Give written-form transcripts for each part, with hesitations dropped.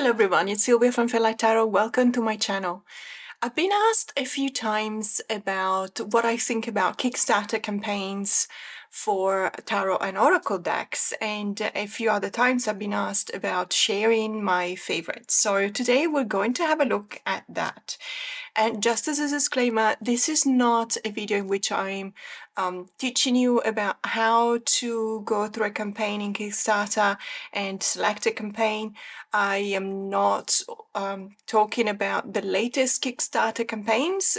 Hello everyone, it's Sylvia from Fairlight Tarot. Welcome to my channel. I've been asked a few times about what I think about Kickstarter campaigns for Tarot and Oracle decks, and a few other times I've been asked about sharing my favorites. So today we're going to have a look at that. And just as a disclaimer, this is not a video in which I'm teaching you about how to go through a campaign in Kickstarter and select a campaign. I am not talking about the latest Kickstarter campaigns.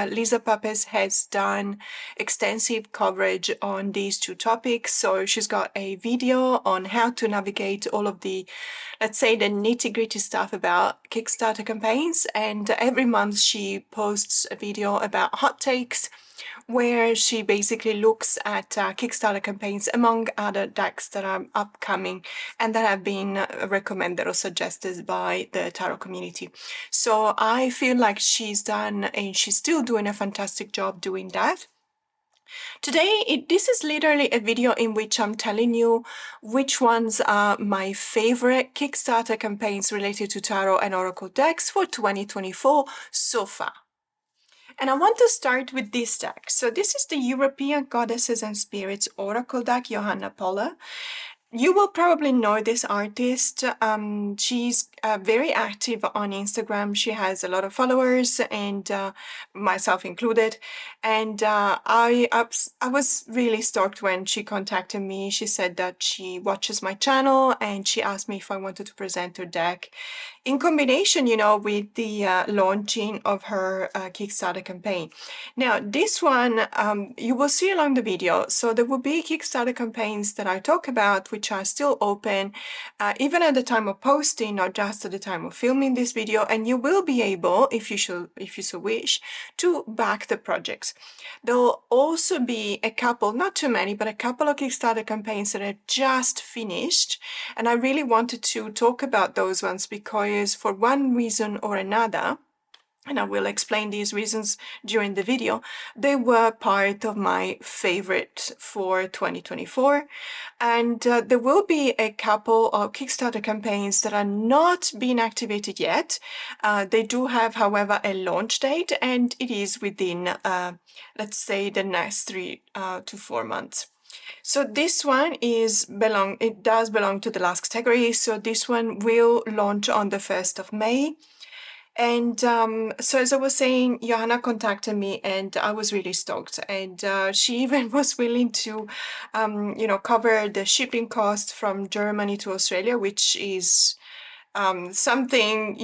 Lisa Papez has done extensive coverage on these two topics, so she's got a video on how to navigate all of the, let's say, the nitty-gritty stuff about Kickstarter campaigns, and every month she posts a video about hot takes where she basically looks at Kickstarter campaigns among other decks that are upcoming and that have been recommended or suggested by the tarot community. So I feel like she's done, and she's still doing a fantastic job doing that. Today, this is literally a video in which I'm telling you which ones are my favorite Kickstarter campaigns related to Tarot and Oracle decks for 2024 so far. And I want to start with this deck. So this is the European Goddesses and Spirits Oracle deck, Johanna Poller. You will probably know this artist. She's very active on Instagram. She has a lot of followers, and myself included. And I was really stoked when she contacted me. She said that she watches my channel, and she asked me if I wanted to present her deck in combination, with the launching of her Kickstarter campaign. Now, this one, you will see along the video. So there will be Kickstarter campaigns that I talk about, which are still open, even at the time of posting, not just at the time of filming this video. And you will be able, if you so wish, to back the projects. There'll also be a couple, not too many, but a couple of Kickstarter campaigns that are just finished. And I really wanted to talk about those ones because for one reason or another, and I will explain these reasons during the video, they were part of my favorite for 2024. And there will be a couple of Kickstarter campaigns that are not being activated yet. They do have, however, a launch date, and it is within, let's say, the next 3 to 4 months. So this one does belong to the last category. So this one will launch on the 1st of May. And so as I was saying, Johanna contacted me and I was really stoked. And she even was willing to, cover the shipping cost from Germany to Australia, which is something,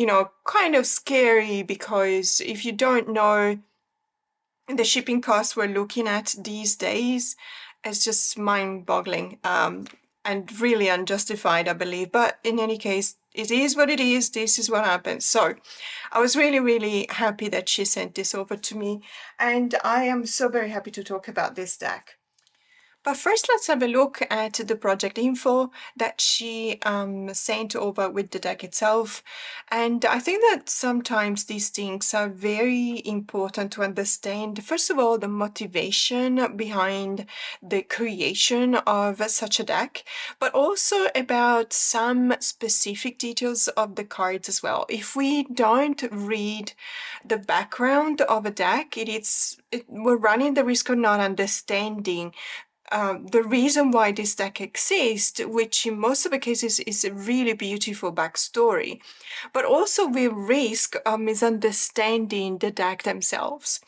kind of scary, because if you don't know the shipping costs we're looking at these days, it's just mind-boggling and really unjustified, I believe. But in any case, it is what it is. This is what happens. So I was really, really happy that she sent this over to me. And I am so very happy to talk about this deck. But first, let's have a look at the project info that she sent over with the deck itself. And I think that sometimes these things are very important to understand. First of all, the motivation behind the creation of such a deck, but also about some specific details of the cards as well. If we don't read the background of a deck, we're running the risk of not understanding the reason why this deck exists, which in most of the cases is a really beautiful backstory, but also we risk misunderstanding the deck themselves.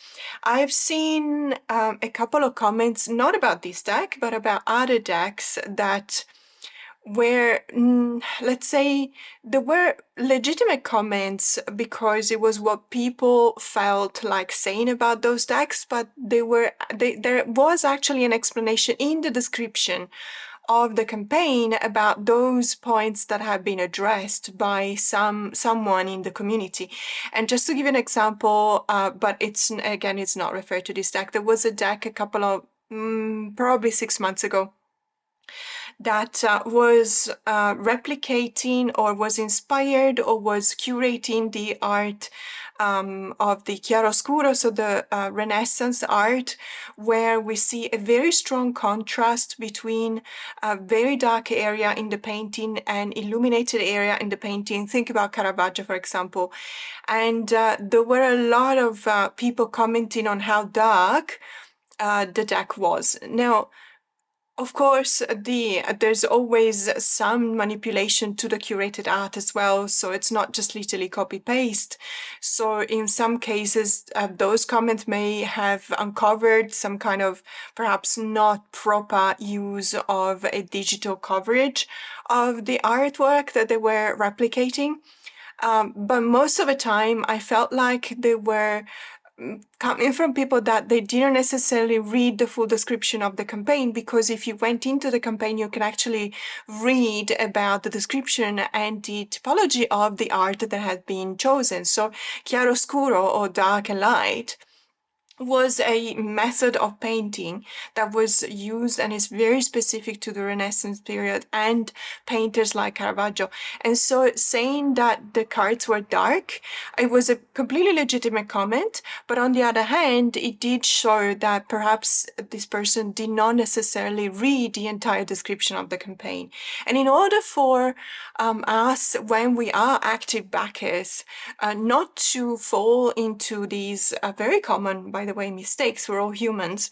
I've seen a couple of comments, not about this deck, but about other decks that where, let's say, there were legitimate comments because it was what people felt like saying about those decks, but there was actually an explanation in the description of the campaign about those points that have been addressed by someone in the community. And just to give an example, but it's not referred to this deck. There was a deck a couple of, probably 6 months ago, that was replicating or was inspired or was curating the art of the chiaroscuro, so the Renaissance art, where we see a very strong contrast between a very dark area in the painting and illuminated area in the painting. Think about Caravaggio, for example. And there were a lot of people commenting on how dark the deck was. Now, of course, there's always some manipulation to the curated art as well, so it's not just literally copy-paste. So in some cases, those comments may have uncovered some kind of perhaps not proper use of a digital coverage of the artwork that they were replicating. But most of the time, I felt like they were coming from people that they didn't necessarily read the full description of the campaign, because if you went into the campaign, you can actually read about the description and the typology of the art that had been chosen. So chiaroscuro, or dark and light, was a method of painting that was used and is very specific to the Renaissance period and painters like Caravaggio. And so saying that the cards were dark, it was a completely legitimate comment, but on the other hand, it did show that perhaps this person did not necessarily read the entire description of the campaign. And in order for us, when we are active backers, not to fall into these very common, by the way, mistakes, we're all humans,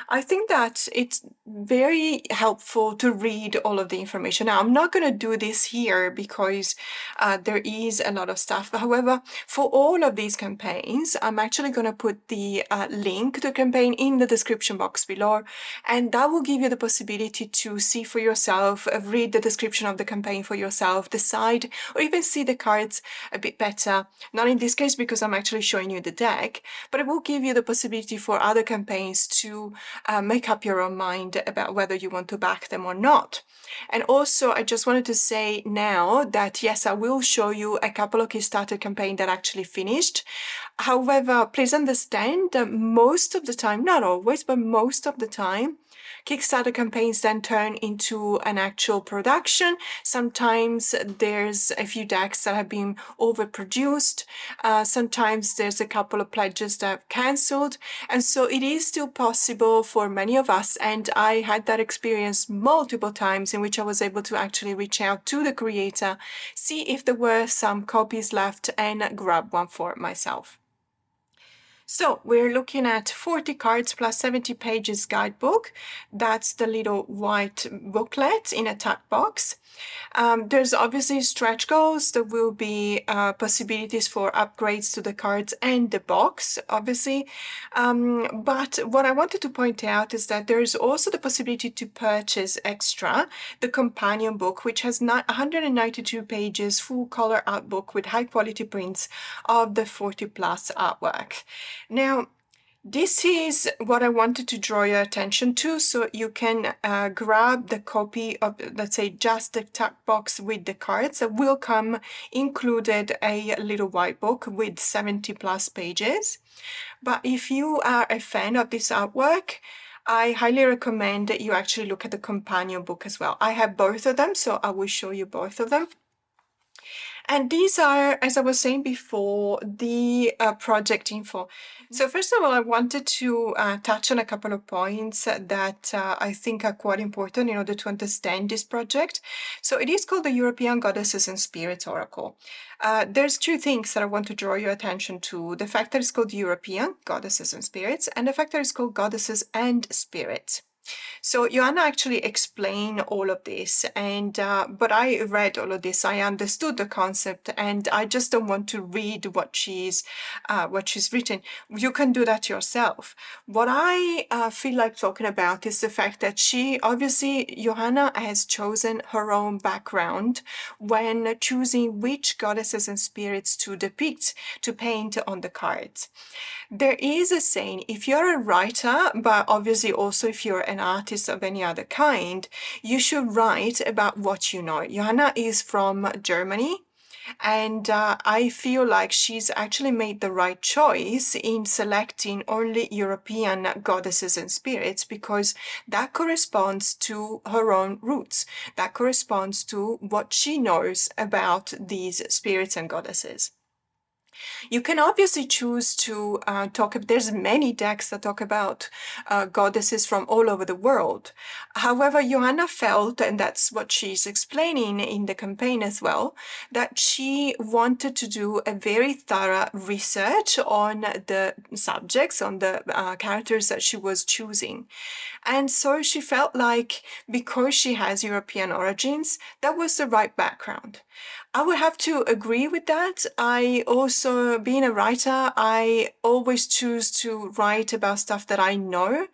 I think that it's very helpful to read all of the information. Now, I'm not going to do this here because there is a lot of stuff. However, for all of these campaigns, I'm actually going to put the link to the campaign in the description box below, and that will give you the possibility to see for yourself, read the description of the campaign for yourself, decide, or even see the cards a bit better. Not in this case because I'm actually showing you the deck, but it will give you the possibility for other campaigns to make up your own mind about whether you want to back them or not. And also, I just wanted to say now that yes, I will show you a couple of Kickstarter campaigns that actually finished. However, please understand that most of the time, not always, but most of the time, Kickstarter campaigns then turn into an actual production. Sometimes there's a few decks that have been overproduced. Sometimes there's a couple of pledges that have cancelled. And so it is still possible for many of us, and I had that experience multiple times in which I was able to actually reach out to the creator, see if there were some copies left, and grab one for myself. So we're looking at 40 cards plus 70 pages guidebook. That's the little white booklet in a tuck box. There's obviously stretch goals. There will be possibilities for upgrades to the cards and the box, obviously. But what I wanted to point out is that there is also the possibility to purchase extra the companion book, which has 192 pages, full color art book with high quality prints of the 40 plus artwork. Now, this is what I wanted to draw your attention to, so you can grab the copy of, let's say, just the tuck box with the cards. That will come included a little white book with 70 plus pages. But if you are a fan of this artwork, I highly recommend that you actually look at the companion book as well. I have both of them, so I will show you both of them. And these are, as I was saying before, the project info. So first of all, I wanted to touch on a couple of points that I think are quite important in order to understand this project. So it is called the European Goddesses and Spirits Oracle. There's two things that I want to draw your attention to. The fact that it's called European Goddesses and Spirits, and the fact that it's called Goddesses and Spirits. So Joanna actually explained all of this, and but I read all of this. I understood the concept, and I just don't want to read what she's written. You can do that yourself. What I feel like talking about is the fact that she obviously, Johanna, has chosen her own background when choosing which goddesses and spirits to depict, to paint on the cards. There is a saying, if you're a writer, but obviously also if you're an artist of any other kind, you should write about what you know. Johanna is from Germany, And I feel like she's actually made the right choice in selecting only European goddesses and spirits, because that corresponds to her own roots. That corresponds to what she knows about these spirits and goddesses. You can obviously choose to there's many decks that talk about goddesses from all over the world. However, Johanna felt, and that's what she's explaining in the campaign as well, that she wanted to do a very thorough research on the subjects, on the characters that she was choosing. And so she felt like, because she has European origins, that was the right background. I would have to agree with that. I also, being a writer, I always choose to write about stuff that I know.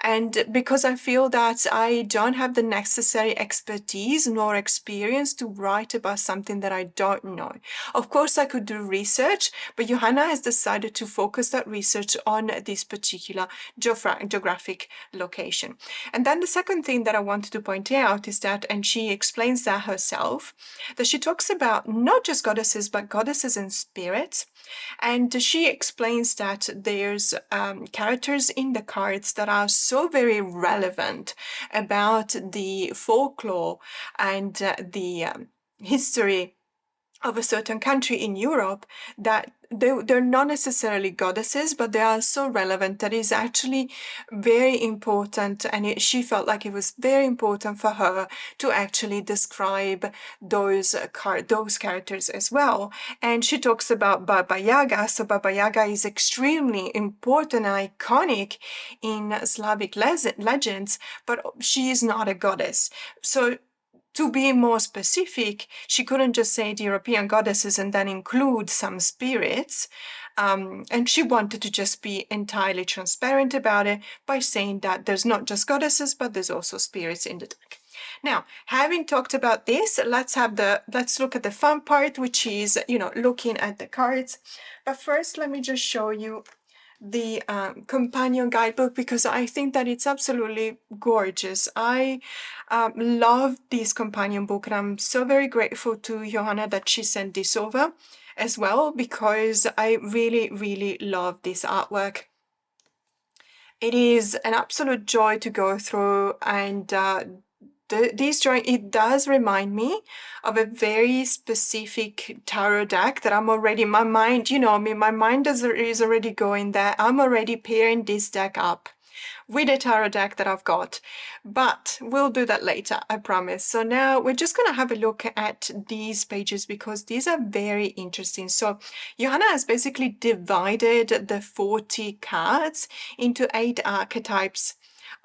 And because I feel that I don't have the necessary expertise nor experience to write about something that I don't know. Of course, I could do research, but Johanna has decided to focus that research on this particular geographic location. And then the second thing that I wanted to point out is that, and she explains that herself, that she talks about not just goddesses, but goddesses and spirits. And she explains that there's characters in the cards that are so very relevant about the folklore and the history of a certain country in Europe, that they're not necessarily goddesses, but they are so relevant that it's actually very important. And she felt like it was very important for her to actually describe those characters as well. And she talks about Baba Yaga. So Baba Yaga is extremely important and iconic in Slavic legends, but she is not a goddess. So to be more specific, she couldn't just say the European goddesses and then include some spirits. And she wanted to just be entirely transparent about it by saying that there's not just goddesses, but there's also spirits in the deck. Now, having talked about this, let's look at the fun part, which is, looking at the cards. But first, let me just show you the companion guidebook, because I think that it's absolutely gorgeous. I love this companion book, and I'm so very grateful to Johanna that she sent this over as well, because I really, really love this artwork. It is an absolute joy to go through, and this drawing, it does remind me of a very specific tarot deck that I'm already, my mind, my mind is already going there. I'm already pairing this deck up with a tarot deck that I've got, but we'll do that later, I promise. So now we're just going to have a look at these pages, because these are very interesting. So Johanna has basically divided the 40 cards into 8 archetypes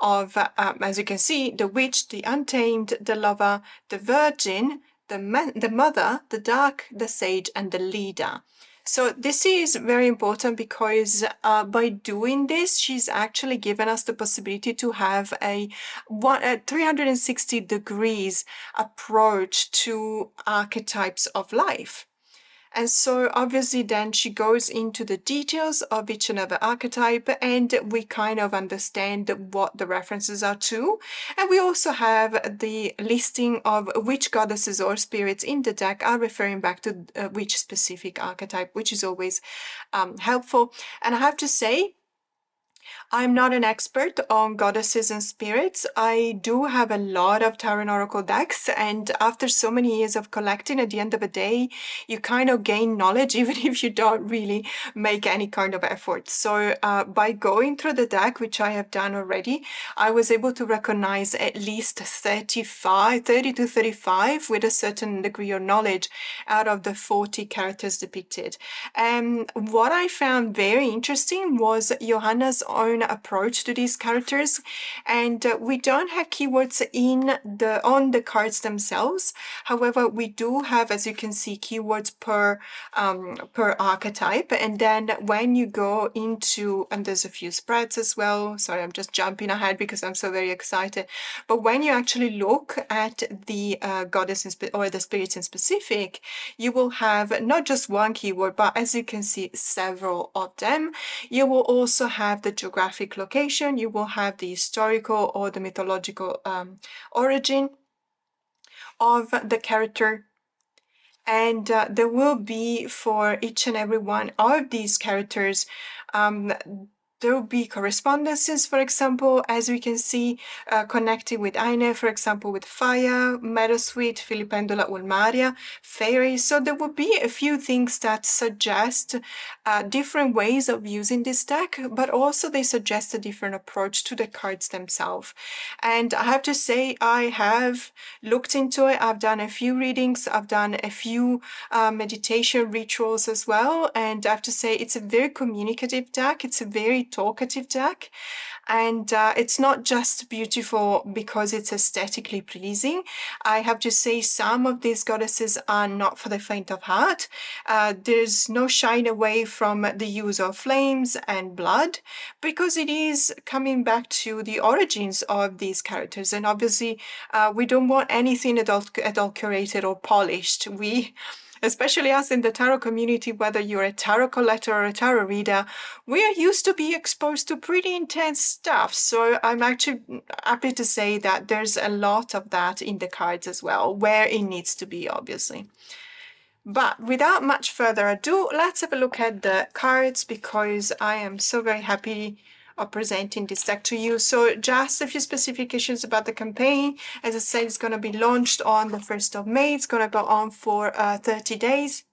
of, as you can see, the witch, the untamed, the lover, the virgin, the mother, the dark, the sage, and the leader. So this is very important, because by doing this, she's actually given us the possibility to have a 360 degrees approach to archetypes of life. And so obviously then she goes into the details of each and every archetype, and we kind of understand what the references are to. And we also have the listing of which goddesses or spirits in the deck are referring back to which specific archetype, which is always helpful. And I have to say, I'm not an expert on goddesses and spirits. I do have a lot of Tarot and Oracle decks, and after so many years of collecting, at the end of the day, you kind of gain knowledge even if you don't really make any kind of effort. So by going through the deck, which I have done already, I was able to recognize at least 30 to 35 with a certain degree of knowledge out of the 40 characters depicted. What I found very interesting was Johanna's own approach to these characters, and we don't have keywords on the cards themselves. However, we do have, as you can see, keywords per archetype. And then when you go into, and there's a few spreads as well. Sorry, I'm just jumping ahead because I'm so very excited. But when you actually look at the goddess or the spirits in specific, you will have not just one keyword, but as you can see, several of them. You will also have the geographic location, you will have the historical or the mythological origin of the character. And there will be for each and every one of these characters, there will be correspondences, for example, as we can see, connecting with Aine, for example, with Fire, Meadowsweet, Filipendula Ulmaria, Fairy. So there will be a few things that suggest different ways of using this deck, but also they suggest a different approach to the cards themselves. And I have to say, I have looked into it. I've done a few readings. I've done a few meditation rituals as well. And I have to say, it's a very communicative deck. It's a very talkative deck. And it's not just beautiful because it's aesthetically pleasing. I have to say some of these goddesses are not for the faint of heart. There's no shying away from the use of flames and blood because it is coming back to the origins of these characters. And obviously, we don't want anything adulterated or polished. Especially us in the tarot community, whether you're a tarot collector or a tarot reader, we are used to be exposed to pretty intense stuff. So I'm actually happy to say that there's a lot of that in the cards as well, where it needs to be, obviously. But without much further ado, let's have a look at the cards because I am so very happy of presenting this deck to you. So just a few specifications about the campaign. As I said, it's going to be launched on the 1st of May. It's going to go on for 30 days.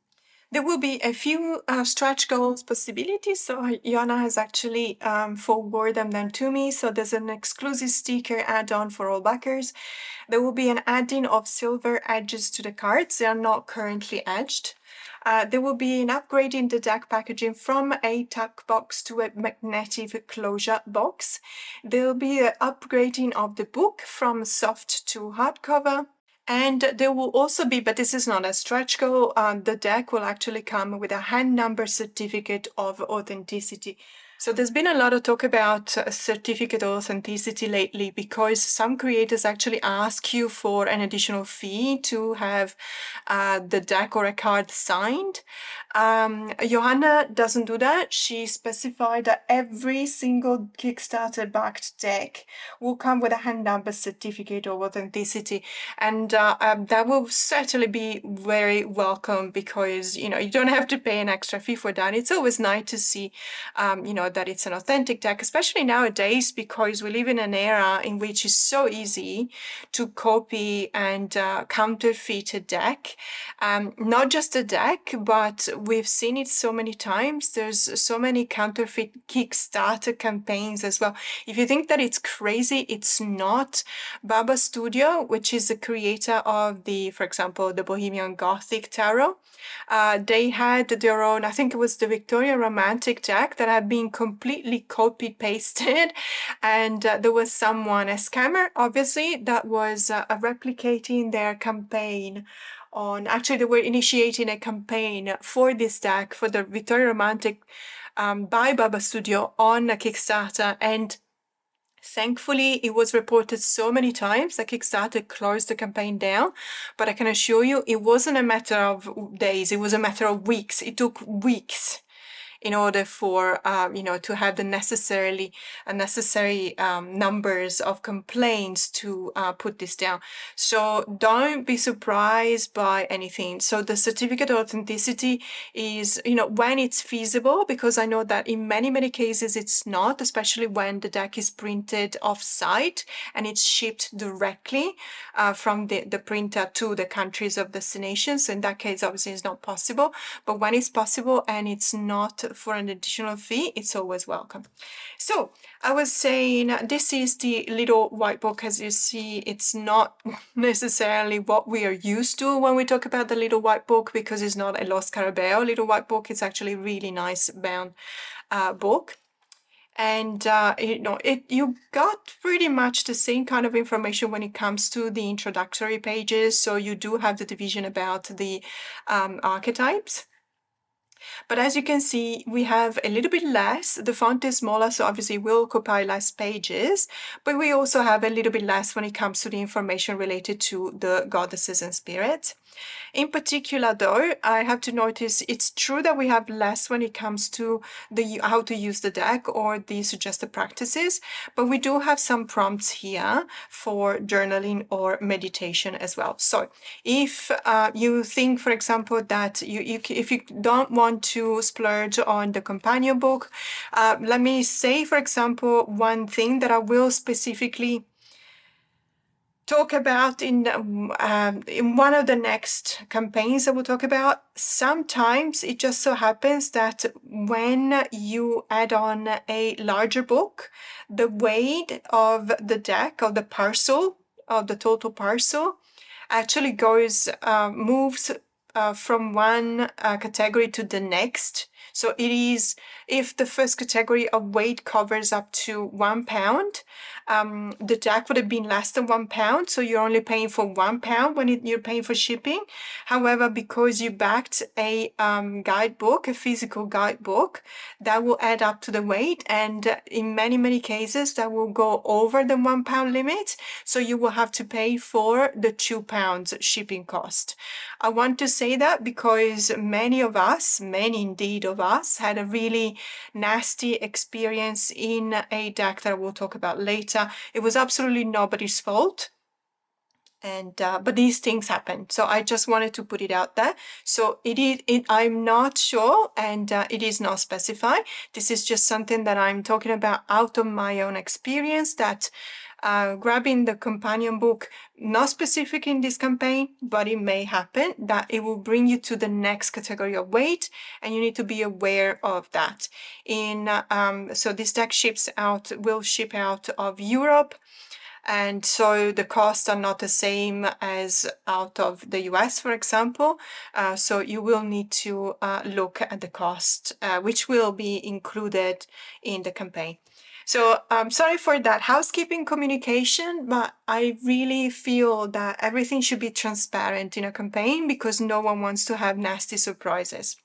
There will be a few stretch goals possibilities. So Yana has actually forwarded them to me. So there's an exclusive sticker add-on for all backers. There will be an adding of silver edges to the cards. They are not currently edged. There will be an upgrade in the deck packaging from a tuck box to a magnetic closure box. There will be an upgrading of the book from soft to hardcover. And there will also be, but this is not a stretch goal, the deck will actually come with a hand number certificate of authenticity. So there's been a lot of talk about certificate of authenticity lately because some creators actually ask you for an additional fee to have the deck or a card signed. Johanna doesn't do that. She specified that every single Kickstarter backed deck will come with a hand number certificate of authenticity. And that will certainly be very welcome because, you don't have to pay an extra fee for that. It's always nice to see, that it's an authentic deck, especially nowadays because we live in an era in which it's so easy to copy and counterfeit a deck. Not just a deck, but we've seen it so many times. There's so many counterfeit Kickstarter campaigns as well. If you think that it's crazy, it's not. Baba Studio, which is the creator of for example, the Bohemian Gothic Tarot, they had their own, I think it was the Victorian Romantic deck that had been completely copy-pasted. And there was someone, a scammer, obviously, that was replicating their campaign actually, they were initiating a campaign for this deck, for the Victorian Romantic by Baba Studio on a Kickstarter. And thankfully, it was reported so many times that Kickstarter closed the campaign down. But I can assure you, it wasn't a matter of days. It was a matter of weeks. It took weeks in order for, to have the necessary numbers of complaints to put this down. So don't be surprised by anything. So the certificate of authenticity is, when it's feasible, because I know that in many, many cases it's not, especially when the deck is printed off-site and it's shipped directly from the printer to the countries of destination. So in that case, obviously it's not possible. But when it's possible and it's not for an additional fee, it's always welcome. So I was saying this is the little white book. As you see, it's not necessarily what we are used to when we talk about the little white book because it's not a Los Carabeo little white book. It's actually a really nice bound book. And you got pretty much the same kind of information when it comes to the introductory pages. So you do have the division about the archetypes. But as you can see, we have a little bit less. The font is smaller, so obviously we'll occupy less pages, but we also have a little bit less when it comes to the information related to the goddesses and spirits. In particular, though, I have to notice it's true that we have less when it comes to the how to use the deck or the suggested practices, but we do have some prompts here for journaling or meditation as well. So if you think, for example, that if you don't want to splurge on the companion book, let me say, for example, one thing that I will specifically talk about in one of the next campaigns that we'll talk about. Sometimes it just so happens that when you add on a larger book, the weight of the deck, of the parcel, of the total parcel, actually moves from one category to the next. So it is, if the first category of weight covers up to 1 pound, the deck would have been less than 1 pound, so you're only paying for 1 pound when you're paying for shipping. However, because you backed a guidebook, a physical guidebook, that will add up to the weight, and in many cases that will go over the 1 pound limit, so you will have to pay for the 2 pounds shipping cost. I want to say that because many indeed of us, had a really nasty experience in a deck that we'll talk about later. It was absolutely nobody's fault. And but these things happen, so I just wanted to put it out there. So I'm not sure, and it is not specified. This is just something that I'm talking about out of my own experience, that grabbing the companion book, not specific in this campaign, but it may happen that it will bring you to the next category of weight, and you need to be aware of that. So this deck will ship out of Europe, and so the costs are not the same as out of the US, for example. So you will need to look at the cost, which will be included in the campaign. So I'm sorry for that housekeeping communication, but I really feel that everything should be transparent in a campaign because no one wants to have nasty surprises.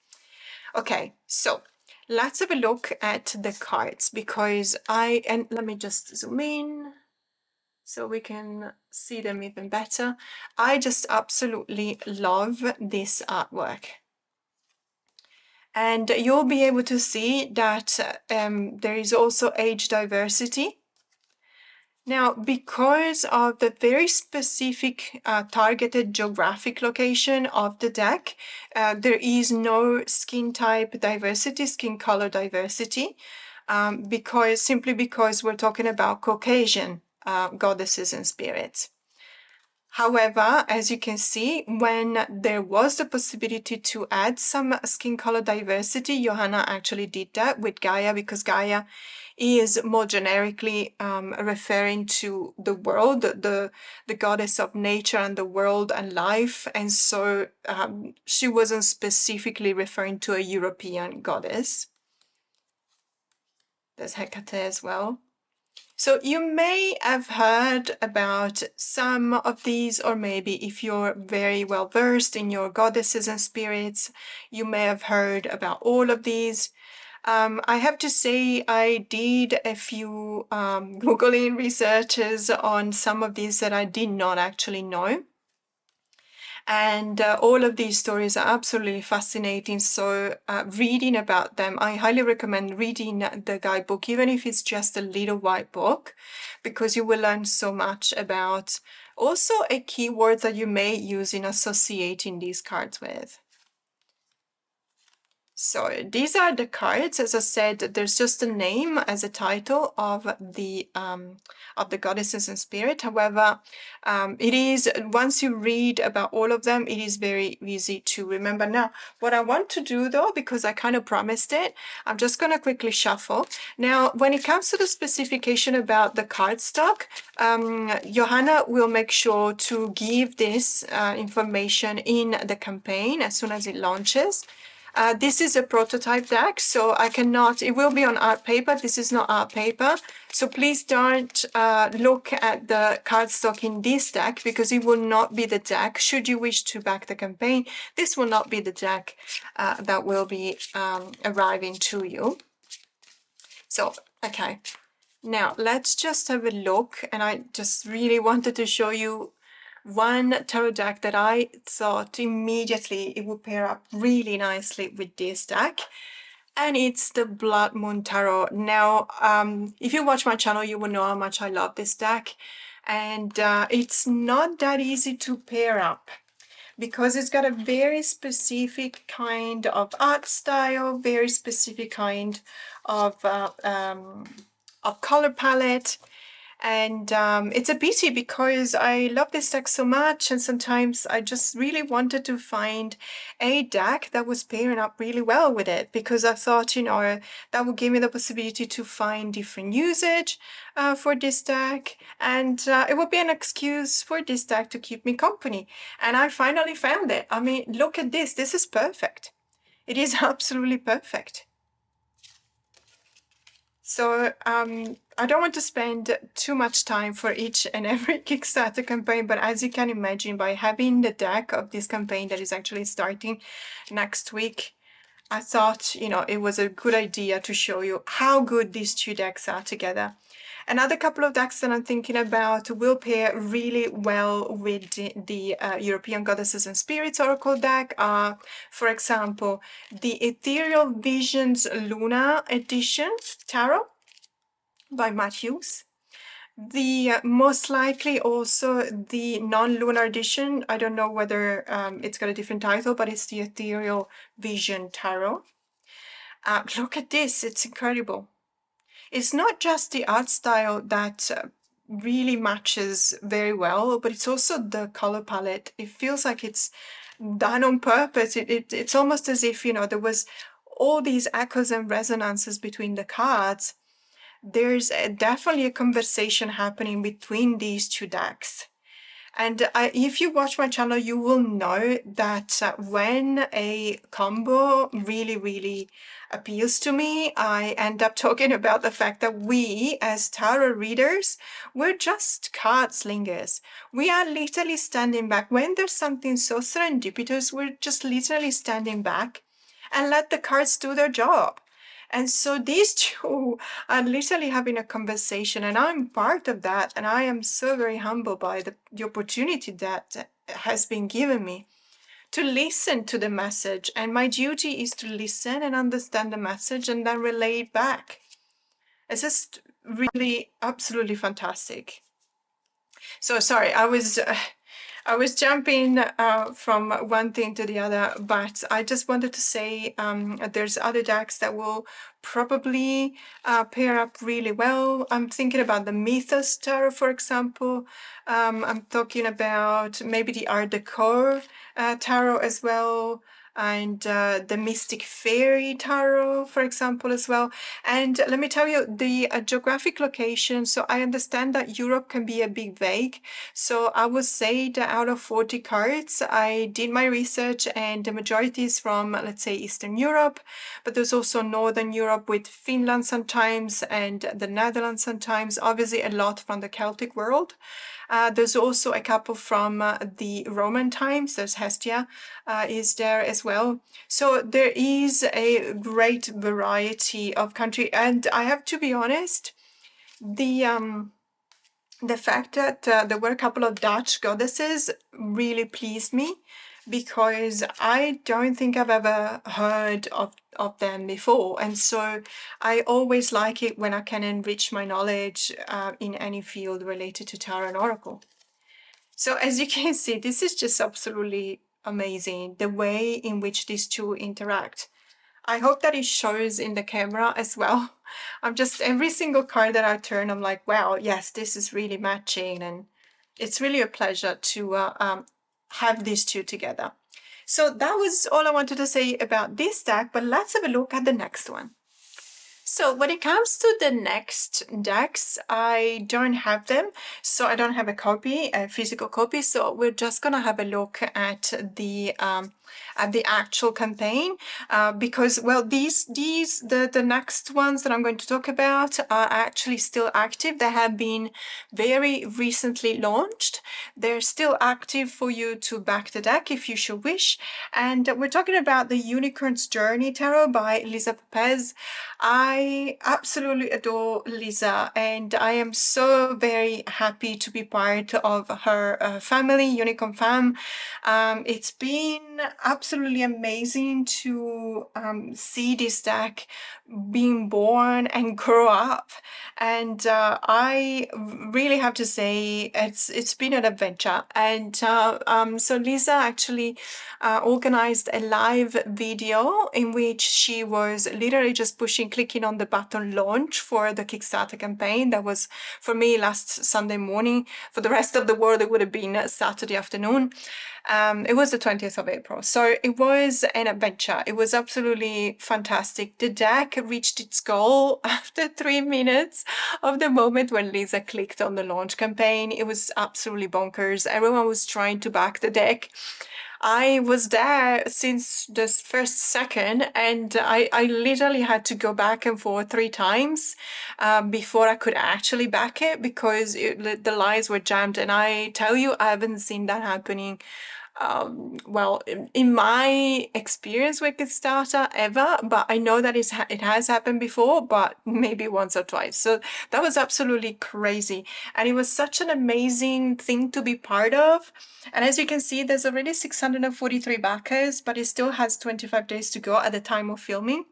Okay, so let's have a look at the cards, because and let me just zoom in so we can see them even better. I just absolutely love this artwork. And you'll be able to see that there is also age diversity. Now, because of the very specific targeted geographic location of the deck, there is no skin type diversity, skin color diversity, simply because we're talking about Caucasian goddesses and spirits. However, as you can see, when there was the possibility to add some skin color diversity, Johanna actually did that with Gaia, because Gaia is more generically referring to the world, the goddess of nature and the world and life. And so she wasn't specifically referring to a European goddess. There's Hecate as well. So you may have heard about some of these, or maybe if you're very well versed in your goddesses and spirits, you may have heard about all of these. I have to say I did a few Googling researches on some of these that I did not actually know. And all of these stories are absolutely fascinating. So reading about them, I highly recommend reading the guidebook, even if it's just a little white book, because you will learn so much about also a keywords that you may use in associating these cards with. So these are the cards. As I said, there's just a name as a title of the goddesses and spirit. However, it is, once you read about all of them, it is very easy to remember. Now, what I want to do though, because I kind of promised it, I'm just going to quickly shuffle. Now, when it comes to the specification about the cardstock, Johanna will make sure to give this information in the campaign as soon as it launches. This is a prototype deck, so I cannot, it will be on art paper. This is not art paper. So please don't look at the cardstock in this deck, because it will not be the deck. Should you wish to back the campaign, this will not be the deck that will be arriving to you. So, okay. Now, let's just have a look. And I just really wanted to show you one tarot deck that I thought immediately it would pair up really nicely with this deck. And it's the Blood Moon Tarot. Now, if you watch my channel, you will know how much I love this deck. And it's not that easy to pair up, because it's got a very specific kind of art style, very specific kind of color palette. And it's a pity, because I love this deck so much, and sometimes I just really wanted to find a deck that was pairing up really well with it, because I thought, you know, that would give me the possibility to find different usage for this deck, and it would be an excuse for this deck to keep me company. And I finally found it. I mean, look at this. This is perfect. It is absolutely perfect. So I don't want to spend too much time for each and every Kickstarter campaign, but as you can imagine, by having the deck of this campaign that is actually starting next week, I thought, you know, it was a good idea to show you how good these two decks are together. Another couple of decks that I'm thinking about will pair really well with the European Goddesses and Spirits Oracle deck are, for example, the Ethereal Visions Luna Edition Tarot by Matt Hughes. The most likely also the non-lunar edition. I don't know whether it's got a different title, but it's the Ethereal Vision Tarot. Look at this, it's incredible. It's not just the art style that really matches very well, but it's also the color palette. It feels like it's done on purpose. It's almost as if, you know, there was all these echoes and resonances between the cards. There's definitely a conversation happening between these two decks. And if you watch my channel, you will know that when a combo really, really appeals to me, I end up talking about the fact that we, as tarot readers, we're just card slingers. We are literally standing back. When there's something so serendipitous, we're just literally standing back and let the cards do their job. And so these two are literally having a conversation, and I'm part of that. And I am so very humbled by the opportunity that has been given me to listen to the message. And my duty is to listen and understand the message and then relay it back. It's just really absolutely fantastic. So sorry, I was jumping from one thing to the other, but I just wanted to say there's other decks that will probably pair up really well. I'm thinking about the Mythos Tarot, for example. I'm talking about maybe the Art Deco Tarot as well, and the Mystic Fairy Tarot, for example, as well. And let me tell you, the geographic location, so I understand that Europe can be a bit vague. So I would say that out of 40 cards, I did my research, and the majority is from, let's say, Eastern Europe, but there's also Northern Europe with Finland sometimes, and the Netherlands sometimes, obviously a lot from the Celtic world. There's also a couple from the Roman times. There's Hestia is there as well. So there is a great variety of country. And I have to be honest, the fact that there were a couple of Dutch goddesses really pleased me, because I don't think I've ever heard of them before. And so I always like it when I can enrich my knowledge in any field related to Tarot and Oracle. So as you can see, this is just absolutely amazing, the way in which these two interact. I hope that it shows in the camera as well. I'm just, every single card that I turn, I'm like, wow, yes, this is really matching. And it's really a pleasure to have these two together. So that was all I wanted to say about this deck, but let's have a look at the next one. So when it comes to the next decks, I don't have them. So I don't have a physical copy. So we're just gonna have a look at the actual campaign, because well, the next ones that I'm going to talk about are actually still active. They have been very recently launched. They're still active for you to back the deck if you should wish. And we're talking about the Unicorn's Journey Tarot by Lisa Pepez. I absolutely adore Lisa, and I am so very happy to be part of her family, Unicorn Fam. It's been absolutely amazing to see this deck being born and grow up, and I really have to say it's been an adventure. And so Lisa actually organized a live video in which she was literally just clicking on the button launch for the Kickstarter campaign. That was for me last Sunday morning. For the rest of the world, it would have been Saturday afternoon. It was the 20th of April. So it was an adventure. It was absolutely fantastic. The deck reached its goal after 3 minutes of the moment when Lisa clicked on the launch campaign. It was absolutely bonkers. Everyone was trying to back the deck. I was there since the first second, and I literally had to go back and forth 3 times before I could actually back it, because the lines were jammed. And I tell you, I haven't seen that happening well, in my experience with Kickstarter ever, but I know that it has happened before, but maybe once or twice. So that was absolutely crazy. And it was such an amazing thing to be part of. And as you can see, there's already 643 backers, but it still has 25 days to go at the time of filming.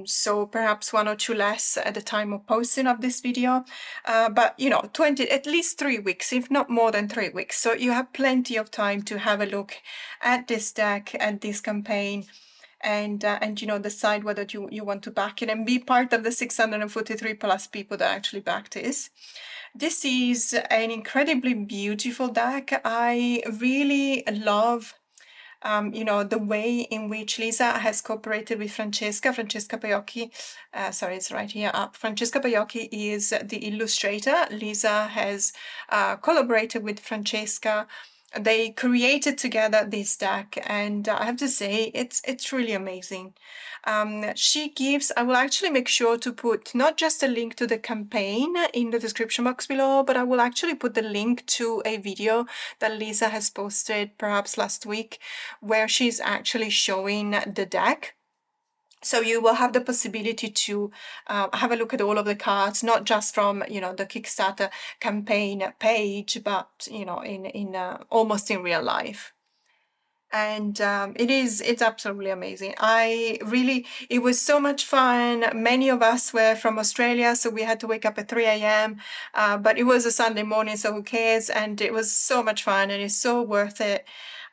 So perhaps 1 or 2 less at the time of posting of this video, but you know, at least 3 weeks, if not more than 3 weeks. So you have plenty of time to have a look at this deck, at this campaign, and you know, decide whether you want to back it and be part of the 643 plus people that actually backed this. This is an incredibly beautiful deck. I really love you know, the way in which Lisa has cooperated with Francesca Paiocchi. Sorry, it's right here up. Francesca Paiocchi is the illustrator. Lisa has collaborated with Francesca. They created together this deck, and I have to say, it's really amazing. She gives, I will actually make sure to put not just a link to the campaign in the description box below, but I will actually put the link to a video that Lisa has posted perhaps last week, where she's actually showing the deck. So you will have the possibility to have a look at all of the cards, not just from, you know, the Kickstarter campaign page, but, you know, in almost in real life. And it's absolutely amazing. It was so much fun. Many of us were from Australia, so we had to wake up at 3 a.m. But it was a Sunday morning, so who cares? And it was so much fun, and it's so worth it.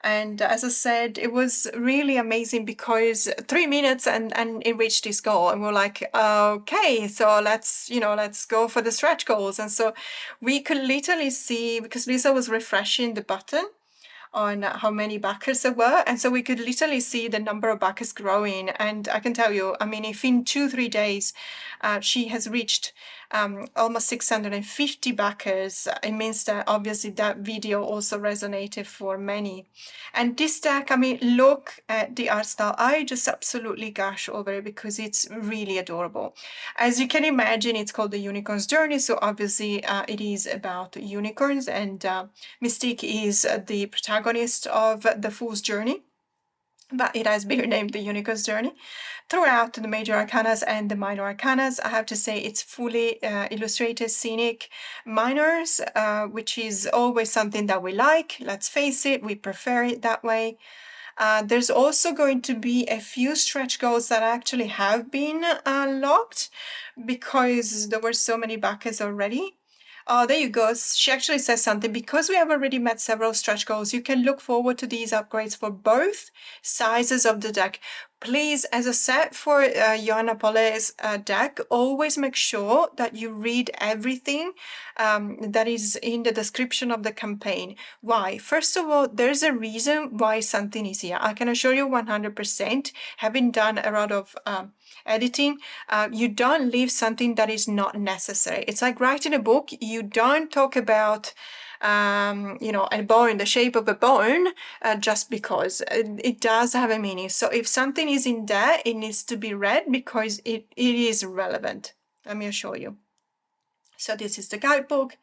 And as I said, it was really amazing because 3 minutes and it reached its goal. And we're like, okay, so let's go for the stretch goals. And so we could literally see, because Lisa was refreshing the button on how many backers there were, and so we could literally see the number of backers growing. And I can tell you, I mean, if in 2-3 days she has reached almost 650 backers, it means that obviously that video also resonated for many. And this deck, I mean, look at the art style. I just absolutely gush over it because it's really adorable. As you can imagine, it's called the Unicorn's Journey, so obviously it is about unicorns, and Mystique is the protagonist of the Fool's Journey, but it has been named the Unicorn's Journey. Throughout the major arcanas and the minor arcanas, I have to say it's fully illustrated scenic minors, which is always something that we like. Let's face it, we prefer it that way. There's also going to be a few stretch goals that actually have been locked because there were so many backers already. Oh, there you go. She actually says something. Because we have already met several stretch goals, you can look forward to these upgrades for both sizes of the deck. Please, as a set for Joanna Pole's deck, always make sure that you read everything that is in the description of the campaign. Why? First of all, there's a reason why something is here. I can assure you 100%, having done a lot of editing, you don't leave something that is not necessary. It's like writing a book. You don't talk about a bone, the shape of a bone, just because it does have a meaning. So if something is in there, it needs to be read because it is relevant. Let me assure you. So this is the guidebook.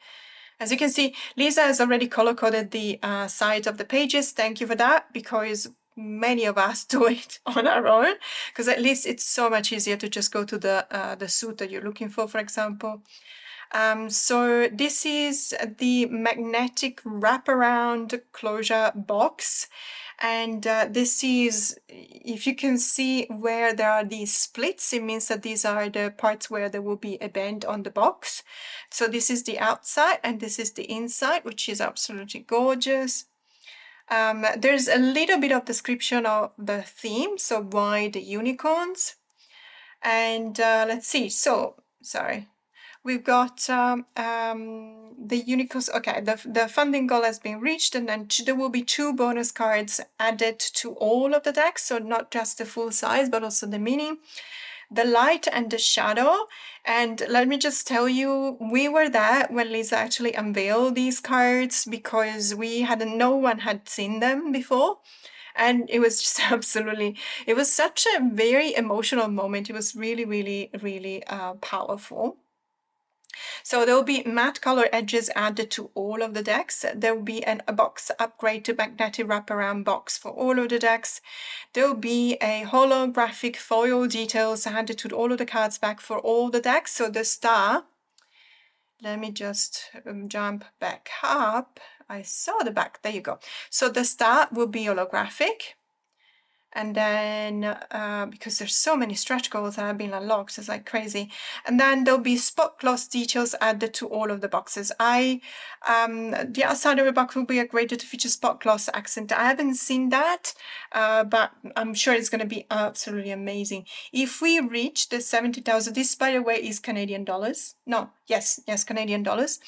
As you can see, Lisa has already color-coded the sides of the pages. Thank you for that, because many of us do it on our own, because at least it's so much easier to just go to the suit that you're looking for example. So this is the magnetic wraparound closure box. And this is, if you can see where there are these splits, it means that these are the parts where there will be a bend on the box. So this is the outside and this is the inside, which is absolutely gorgeous. There's a little bit of description of the theme, so why the unicorns. And let's see, so, sorry. We've got the unicorns. Okay, the funding goal has been reached, and then there will be 2 bonus cards added to all of the decks, so not just the full size, but also the mini. The light and the shadow. And let me just tell you, we were there when Lisa actually unveiled these cards, because no one had seen them before. And it was just absolutely, it was such a very emotional moment. It was really, really, really powerful. So there will be matte color edges added to all of the decks. There will be a box upgrade to magnetic wraparound box for all of the decks. There will be a holographic foil details added to all of the cards back for all the decks. So the star, let me just jump back up. I saw the back, there you go. So the star will be holographic. And then, because there's so many stretch goals that have been unlocked, it's like crazy. And then there'll be spot gloss details added to all of the boxes. The outside of the box will be upgraded to feature spot gloss accent. I haven't seen that, but I'm sure it's going to be absolutely amazing. If we reach the 70,000, this, by the way, is Canadian dollars. No, yes, Canadian dollars.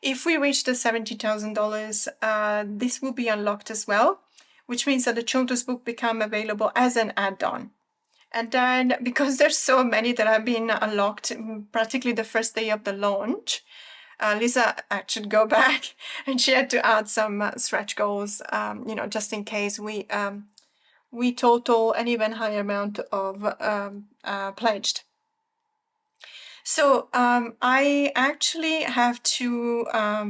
If we reach the $70,000, this will be unlocked as well, which means that the children's book become available as an add-on. And then, because there's so many that have been unlocked, practically the first day of the launch, Lisa actually go back and she had to add some stretch goals, just in case we total an even higher amount of pledged. So I actually have to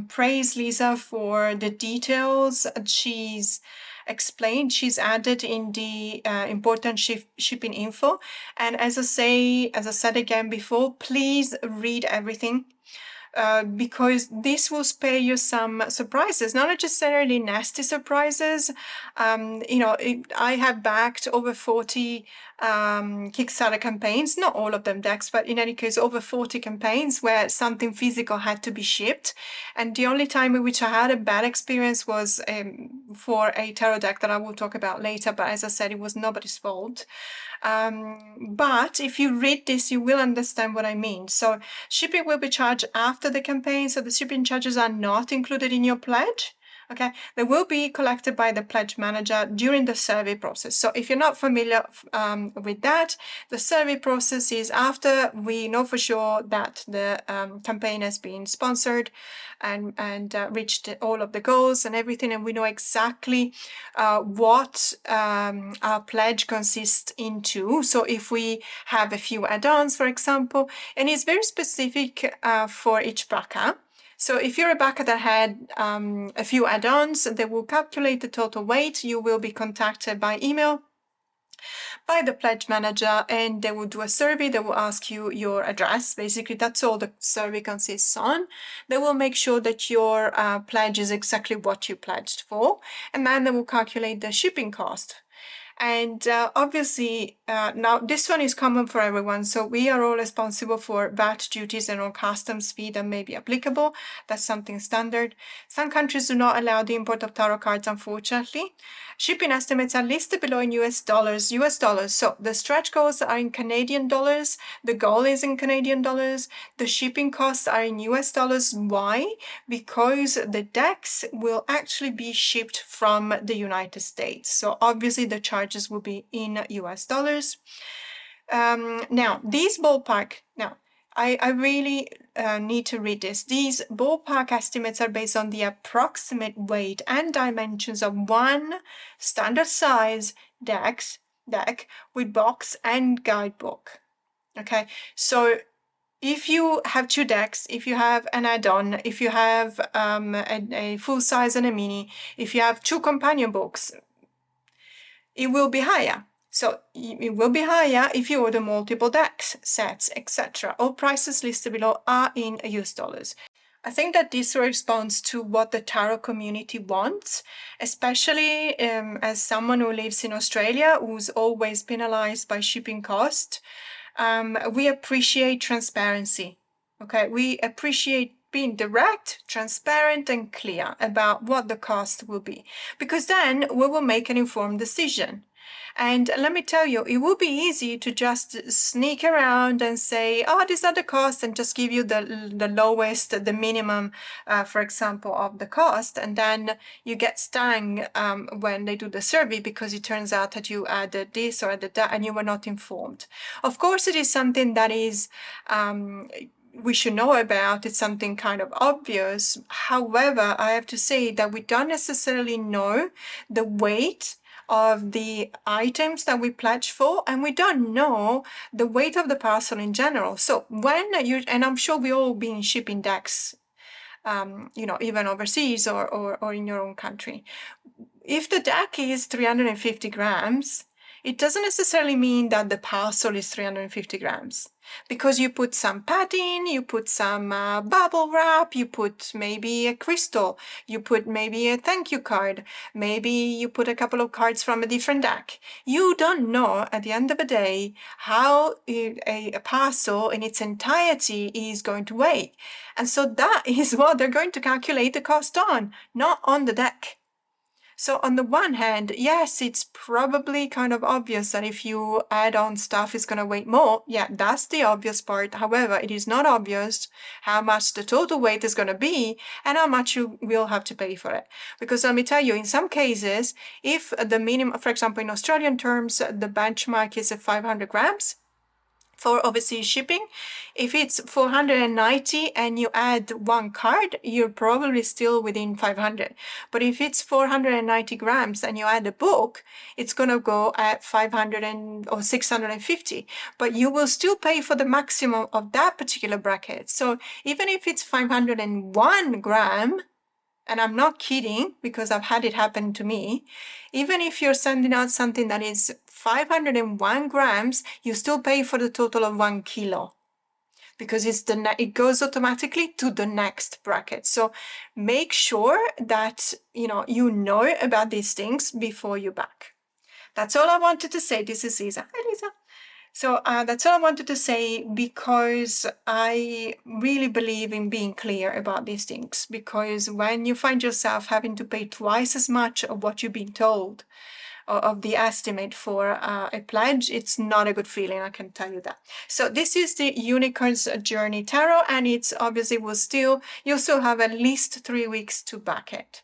praise Lisa for the details she's explained, she's added in the important shipping info. And as I said again before, please read everything. Because this will spare you some surprises, not necessarily nasty surprises. I have backed over 40 Kickstarter campaigns, not all of them decks, but in any case over 40 campaigns where something physical had to be shipped. And the only time in which I had a bad experience was for a tarot deck that I will talk about later, but as I said, it was nobody's fault. But if you read this, you will understand what I mean. So shipping will be charged after the campaign, so the shipping charges are not included in your pledge. Okay, they will be collected by the pledge manager during the survey process. So if you're not familiar with that, the survey process is after we know for sure that the campaign has been sponsored and reached all of the goals and everything, and we know exactly what our pledge consists into. So if we have a few add-ons, for example, and it's very specific for each BRCA. So if you're a backer that had a few add-ons, they will calculate the total weight. You will be contacted by email by the pledge manager, and they will do a survey. They will ask you your address. Basically, that's all the survey consists on. They will make sure that your pledge is exactly what you pledged for, and then they will calculate the shipping cost. And obviously, now this one is common for everyone. So we are all responsible for VAT duties and all customs fee that may be applicable. That's something standard. Some countries do not allow the import of tarot cards, unfortunately. Shipping estimates are listed below in US dollars. So the stretch goals are in Canadian dollars. The goal is in Canadian dollars. The shipping costs are in US dollars. Why? Because the decks will actually be shipped from the United States. So obviously the charges will be in US dollars. Now, these ballpark, I really need to read this. These ballpark estimates are based on the approximate weight and dimensions of one standard size deck with box and guidebook. Okay, so if you have two decks, if you have an add-on, if you have a full size and a mini, if you have two companion books, it will be higher. So it will be higher if you order multiple decks, sets, etc. All prices listed below are in US dollars. I think that this responds to what the tarot community wants, especially as someone who lives in Australia, who's always penalized by shipping cost. We appreciate transparency. Okay, we appreciate being direct, transparent, and clear about what the cost will be, because then we will make an informed decision. And let me tell you, it will be easy to just sneak around and say, oh, these are the costs, and just give you the lowest, the minimum, for example, of the cost. And then you get stung when they do the survey because it turns out that you added this or added that and you were not informed. Of course, it is something that is we should know about. It's something kind of obvious. However, I have to say that we don't necessarily know the weight of the items that we pledge for, and we don't know the weight of the parcel in general. So when you, and I'm sure we all been shipping decks, even overseas or in your own country. If the deck is 350 grams, it doesn't necessarily mean that the parcel is 350 grams. Because you put some padding, you put some bubble wrap, you put maybe a crystal, you put maybe a thank you card, maybe you put a couple of cards from a different deck. You don't know at the end of the day how a parcel in its entirety is going to weigh. And so that is what they're going to calculate the cost on, not on the deck. So on the one hand, yes, it's probably kind of obvious that if you add on stuff, it's going to weigh more. Yeah, that's the obvious part. However, it is not obvious how much the total weight is going to be and how much you will have to pay for it. Because let me tell you, in some cases, if the minimum, for example, in Australian terms, the benchmark is at 500 grams, for overseas shipping, if it's 490 and you add one card, you're probably still within 500. But if it's 490 grams and you add a book, it's going to go at 500 or 650. But you will still pay for the maximum of that particular bracket. So even if it's 501 gram, and I'm not kidding because I've had it happen to me, even if you're sending out something that is 501 grams, you still pay for the total of 1 kilo because it goes automatically to the next bracket. So make sure that you know about these things before you back. That's all I wanted to say. This is Lisa. Hi, Lisa. So that's all I wanted to say, because I really believe in being clear about these things, because when you find yourself having to pay twice as much of what you've been told of the estimate for a pledge, it's not a good feeling, I can tell you that. So this is the Unicorn's Journey Tarot, and it's obviously you'll still have at least 3 weeks to back it.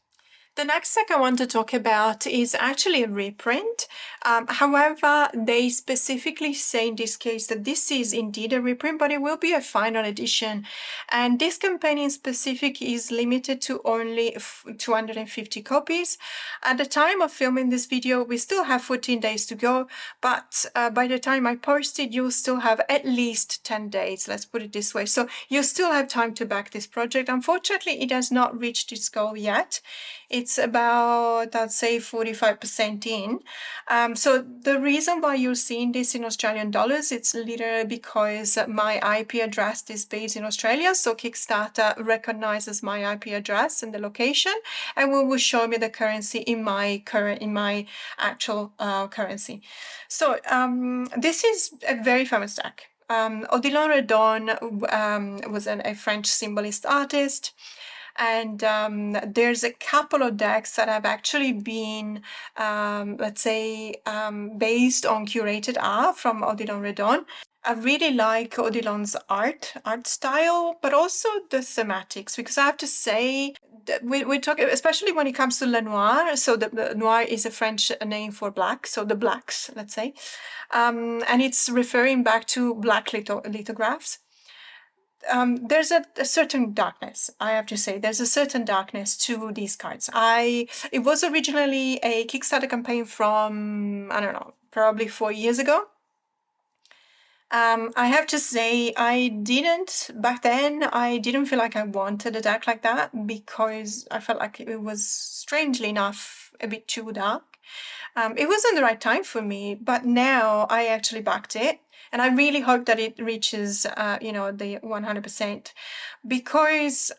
The next deck I want to talk about is actually a reprint. However, they specifically say in this case that this is indeed a reprint, but it will be a final edition. And this campaign in specific is limited to only 250 copies. At the time of filming this video, we still have 14 days to go, but by the time I post it, you'll still have at least 10 days, let's put it this way. So you still have time to back this project. Unfortunately, it has not reached its goal yet. It's about, I'd say, 45% in. So the reason why you're seeing this in Australian dollars, it's literally because my IP address is based in Australia. So Kickstarter recognizes my IP address and the location, and will show me the currency in my actual currency. So this is a very famous deck. Odilon Redon was a French symbolist artist. And there's a couple of decks that have actually been, let's say, based on curated art from Odilon Redon. I really like Odilon's art style, but also the thematics, because I have to say that we talk, especially when it comes to Le Noir. So the noir is a French name for black, so the blacks, let's say, and it's referring back to black lithographs. There's a certain darkness, I have to say. There's a certain darkness to these cards. It was originally a Kickstarter campaign from, I don't know, probably 4 years ago. I have to say, back then, I didn't feel like I wanted a deck like that, because I felt like it was, strangely enough, a bit too dark. It wasn't the right time for me, but now I actually backed it. And I really hope that it reaches, the 100%, because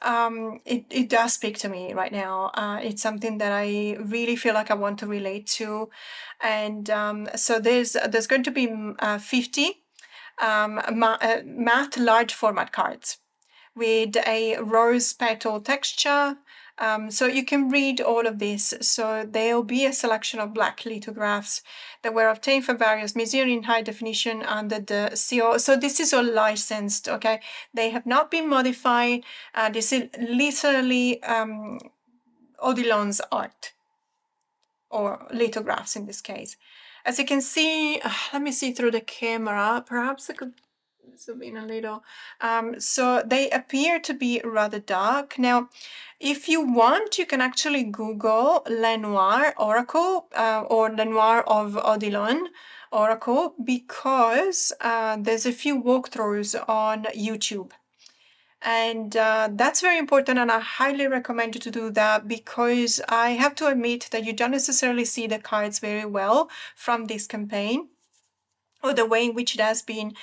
it does speak to me right now. It's something that I really feel like I want to relate to. And so there's going to be 50 matte large format cards with a rose petal texture. So you can read all of this. So there'll be a selection of black lithographs that were obtained from various museums in high definition under the CO. So this is all licensed, okay? They have not been modified. This is literally Odilon's art, or lithographs in this case. As you can see, let me see through the camera. Perhaps I could zoom in a little. So they appear to be rather dark. Now, if you want, you can actually Google Le Noir Oracle or Le Noir of Odilon Oracle, because there's a few walkthroughs on YouTube. And that's very important, and I highly recommend you to do that, because I have to admit that you don't necessarily see the cards very well from this campaign, or the way in which it has been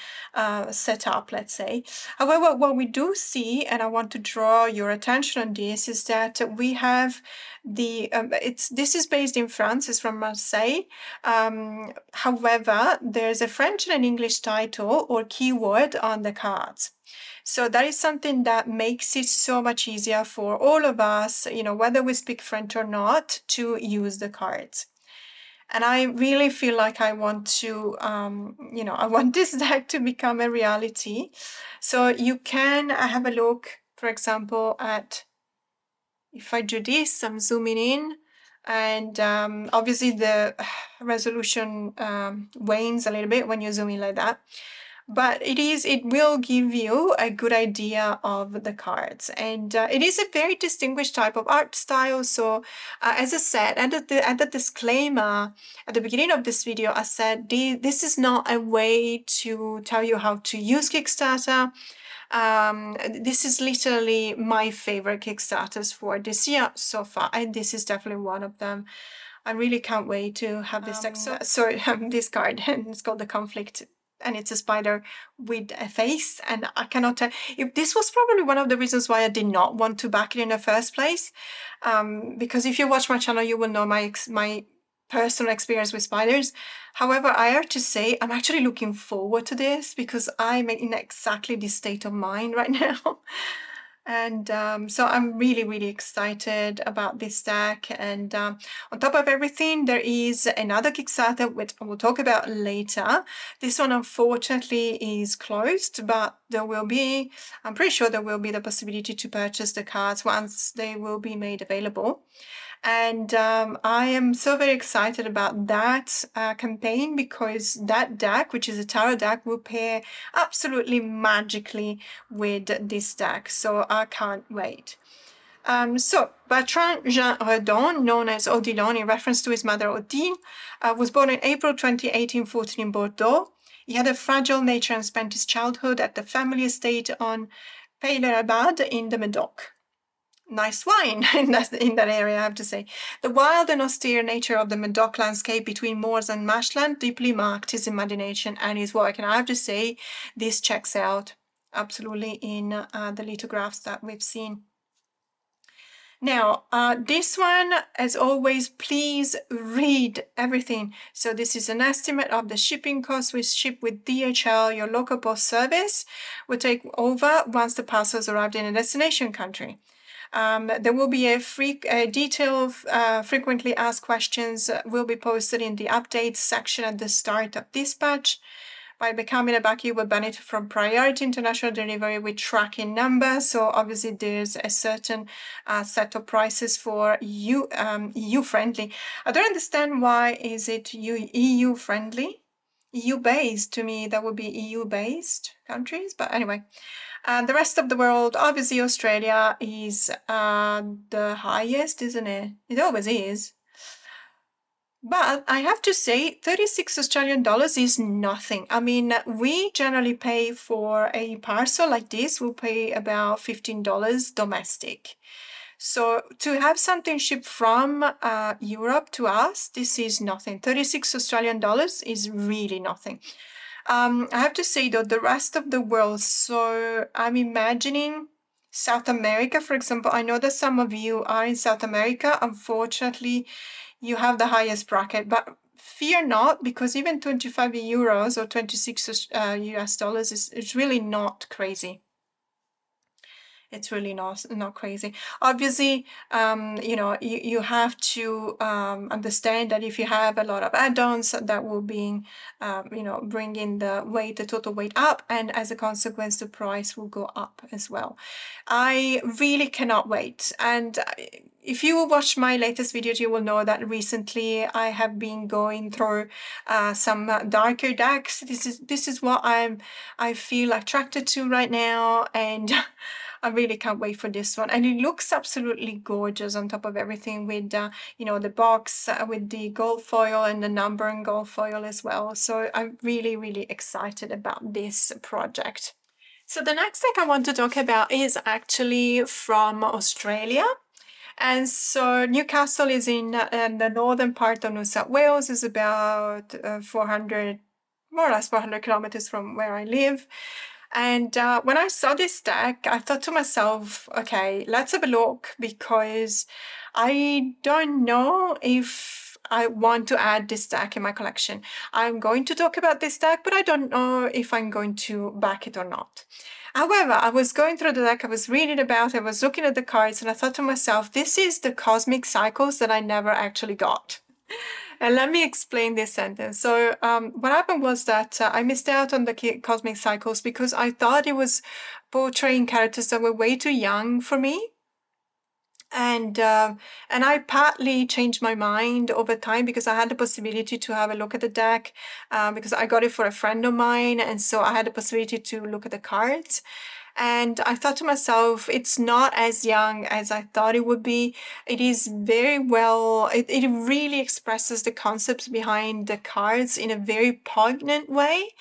set up, let's say. However, what we do see, and I want to draw your attention on this, is that we have this is based in France, it's from Marseille. However, there's a French and an English title or keyword on the cards. So that is something that makes it so much easier for all of us, whether we speak French or not, to use the cards. And I really feel like I want to, I want this deck to become a reality. So you can have a look, for example, at, if I do this, I'm zooming in, and obviously the resolution wanes a little bit when you zoom in like that. But it will give you a good idea of the cards. And it is a very distinguished type of art style. So as I said, and at the disclaimer at the beginning of this video, I said this is not a way to tell you how to use Kickstarter. This is literally my favorite Kickstarters for this year so far, and this is definitely one of them. I really can't wait to have this deck. This card, and it's called The Conflict, and it's a spider with a face, and I cannot tell if this was probably one of the reasons why I did not want to back it in the first place, because if you watch my channel, you will know my personal experience with spiders. However, I have to say I'm actually looking forward to this, because I'm in exactly this state of mind right now. And so I'm really, really excited about this deck. And on top of everything, there is another Kickstarter, which I will talk about later. This one, unfortunately, is closed, but there will be, I'm pretty sure there will be the possibility to purchase the cards once they will be made available. And I am so very excited about that campaign, because that deck, which is a tarot deck, will pair absolutely magically with this deck. So I can't wait. So Bertrand Jean Redon, known as Odilon in reference to his mother Odile, was born in April 2018-14 in Bordeaux. He had a fragile nature and spent his childhood at the family estate on Pays-le-Rabad in the Medoc. Nice wine in that area, I have to say. The wild and austere nature of the Medoc landscape between moors and marshland deeply marked his imagination and his work. And I have to say, this checks out absolutely in the lithographs that we've seen. Now, this one, as always, please read everything. So this is an estimate of the shipping cost. We ship with DHL. Your local post service will take over once the parcels arrived in a destination country. There will be a detailed frequently asked questions will be posted in the updates section at the start of this batch. By becoming a backer, you will benefit from priority international delivery with tracking numbers. So obviously there's a certain set of prices for EU friendly. I don't understand why is it EU friendly? EU based, to me that would be EU based countries, but anyway. The rest of the world, obviously Australia is the highest, isn't it? It always is. But I have to say, 36 Australian dollars is nothing. I mean, we generally pay for a parcel like this, we'll pay about $15 domestic. So to have something shipped from Europe to us, this is nothing. 36 Australian dollars is really nothing. I have to say though, the rest of the world, so I'm imagining South America, for example. I know that some of you are in South America. Unfortunately, you have the highest bracket, but fear not, because even 25 euros or 26 US dollars is really not crazy. It's really not crazy. Obviously, you have to understand that if you have a lot of add-ons, that will bring the total weight up, and as a consequence, the price will go up as well. I really cannot wait. And if you watch my latest video, you will know that recently I have been going through some darker decks. This is what I feel attracted to right now, and I really can't wait for this one. And it looks absolutely gorgeous on top of everything with, the box with the gold foil and the number and gold foil as well. So I'm really, really excited about this project. So the next deck I want to talk about is actually from Australia. And so Newcastle is in the northern part of New South Wales. Is about 400, more or less 400 kilometers from where I live. And when I saw this deck, I thought to myself, okay, let's have a look, because I don't know if I want to add this deck in my collection. I'm going to talk about this deck, but I don't know if I'm going to back it or not. However, I was going through the deck, I was reading about it, I was looking at the cards, and I thought to myself, this is the cosmic cycles that I never actually got. And let me explain this sentence. So what happened was that I missed out on the cosmic cycles because I thought it was portraying characters that were way too young for me. And I partly changed my mind over time because I had the possibility to have a look at the deck because I got it for a friend of mine, and so I had the possibility to look at the cards. And I thought to myself, it's not as young as I thought it would be. It is very well, it really expresses the concepts behind the cards in a very poignant way.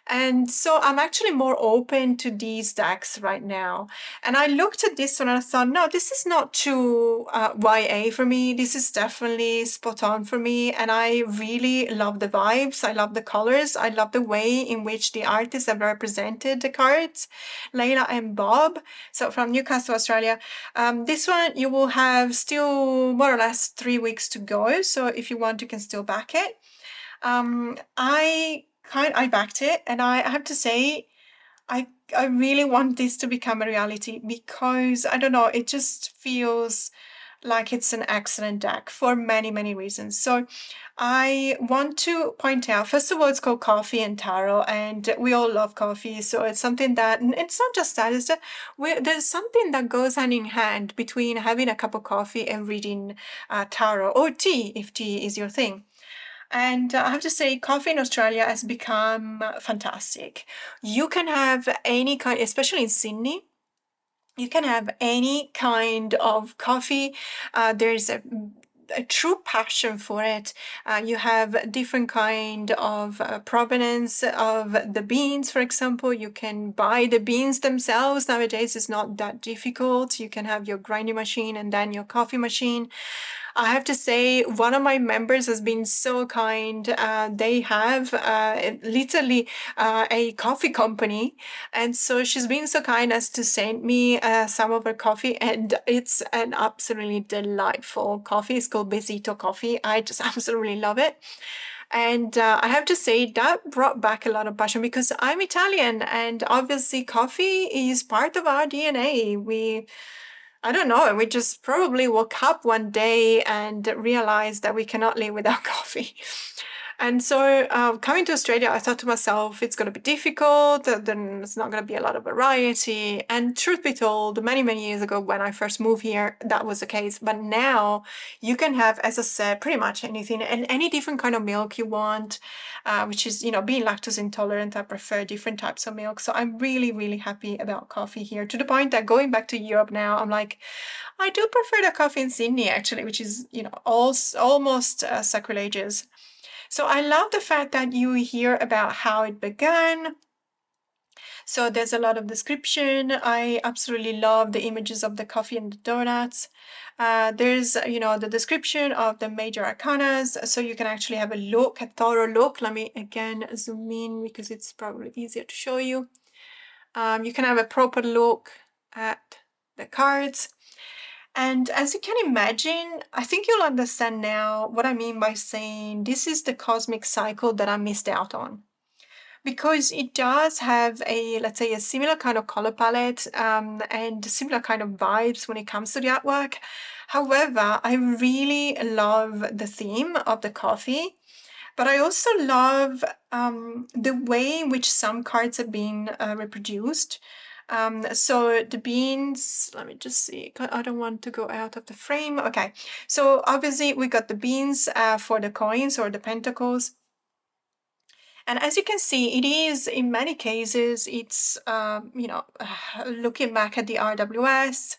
And so I'm actually more open to these decks right now. And I looked at this one and I thought, no, this is not too YA for me. This is definitely spot on for me. And I really love the vibes. I love the colors. I love the way in which the artists have represented the cards. Layla and Bob, so from Newcastle, Australia. This one, you will have still more or less 3 weeks to go. So if you want, you can still back it. I backed it, and I have to say, I really want this to become a reality because, I don't know, it just feels like it's an excellent deck for many, many reasons. So I want to point out, first of all, it's called Coffee and Tarot, and we all love coffee. So it's something that, it's not just that, it's that there's something that goes hand in hand between having a cup of coffee and reading tarot, or tea, if tea is your thing. And I have to say, coffee in Australia has become fantastic. You can have any kind, especially in Sydney, you can have any kind of coffee. There's a true passion for it. You have different kind of provenance of the beans, for example. You can buy the beans themselves. Nowadays, it's not that difficult. You can have your grinding machine and then your coffee machine. I have to say, one of my members has been so kind. They have literally a coffee company. And so she's been so kind as to send me some of her coffee. And it's an absolutely delightful coffee. It's called Besito Coffee. I just absolutely love it. And I have to say that brought back a lot of passion because I'm Italian, and obviously coffee is part of our DNA. I don't know, and we just probably woke up one day and realized that we cannot live without coffee. And so coming to Australia, I thought to myself, it's going to be difficult, then it's not going to be a lot of variety. And truth be told, many, many years ago when I first moved here, that was the case. But now you can have, as I said, pretty much anything and any different kind of milk you want, which is, being lactose intolerant, I prefer different types of milk. So I'm really, really happy about coffee here, to the point that going back to Europe now, I'm like, I do prefer the coffee in Sydney, actually, which is, almost sacrilegious. So I love the fact that you hear about how it began. So there's a lot of description. I absolutely love the images of the coffee and the donuts. There's, the description of the major arcanas, so you can actually have a thorough look. Let me again zoom in because it's probably easier to show you. You can have a proper look at the cards. And as you can imagine, I think you'll understand now what I mean by saying this is the cosmic cycle that I missed out on. Because it does have let's say, a similar kind of color palette and similar kind of vibes when it comes to the artwork. However, I really love the theme of the coffee, but I also love the way in which some cards have been reproduced. So the beans, let me just see, I don't want to go out of the frame. Okay, so obviously we got the beans for the coins or the pentacles. And as you can see, it is, in many cases, it's, looking back at the RWS,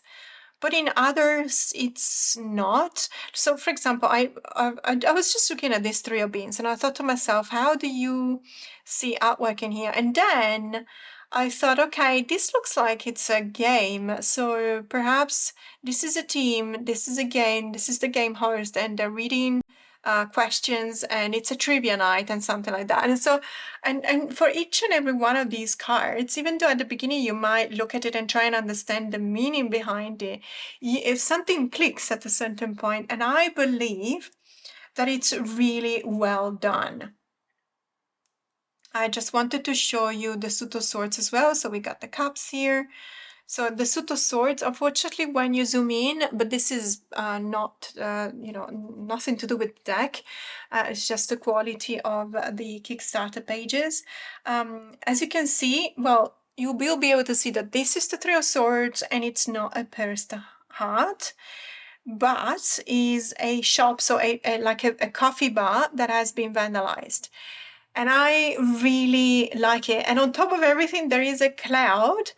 but in others, it's not. So for example, I was just looking at these three of beans and I thought to myself, how do you see artwork in here? And then I thought, okay, this looks like it's a game. So perhaps this is a team, this is a game, this is the game host, and they're reading questions, and it's a trivia night and something like that. And so, and for each and every one of these cards, even though at the beginning you might look at it and try and understand the meaning behind it, if something clicks at a certain point, and I believe that it's really well done. I just wanted to show you the Suit of Swords as well. So we got the cups here. So the Suit of Swords, unfortunately, when you zoom in, but this is not, nothing to do with the deck. It's just the quality of the Kickstarter pages. As you can see, well, you will be able to see that this is the Three of Swords and it's not a pursed heart, but is a shop, so like a coffee bar that has been vandalized. And I really like it. And on top of everything, there is a cloud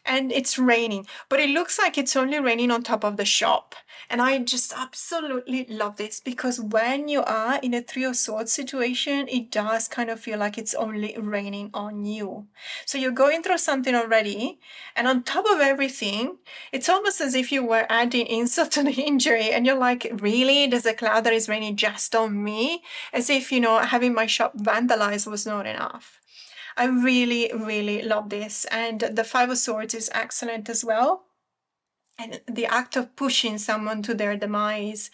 and it's raining, but it looks like it's only raining on top of the shop. And I just absolutely love this, because when you are in a Three of Swords situation, it does kind of feel like it's only raining on you. So you're going through something already, and on top of everything, it's almost as if you were adding insult to the injury, and you're like, really? There's a cloud that is raining just on me? As if, having my shop vandalized was not enough. I really, really love this. And the Five of Swords is excellent as well. And the act of pushing someone to their demise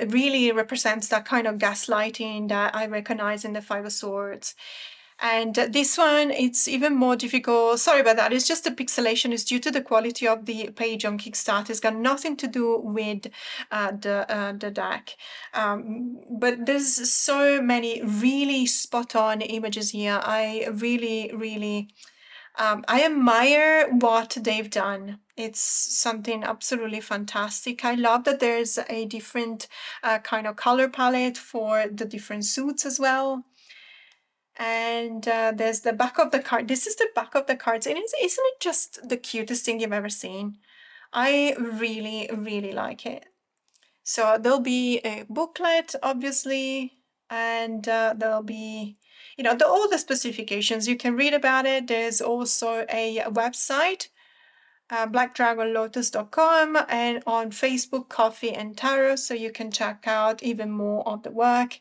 really represents that kind of gaslighting that I recognize in the Five of Swords. And this one, it's even more difficult. Sorry about that. It's just the pixelation is due to the quality of the page on Kickstarter. It's got nothing to do with the deck. But there's so many really spot on images here. I really, really, I admire what they've done. It's something absolutely fantastic. I love that there's a different kind of color palette for the different suits as well. And there's the back of the card. This is the back of the cards. And isn't it just the cutest thing you've ever seen? I really, really like it. So there'll be a booklet, obviously, and there'll be, all the specifications. You can read about it. There's also a website, blackdragonlotus.com, and on Facebook, Coffee and Tarot, so you can check out even more of the work.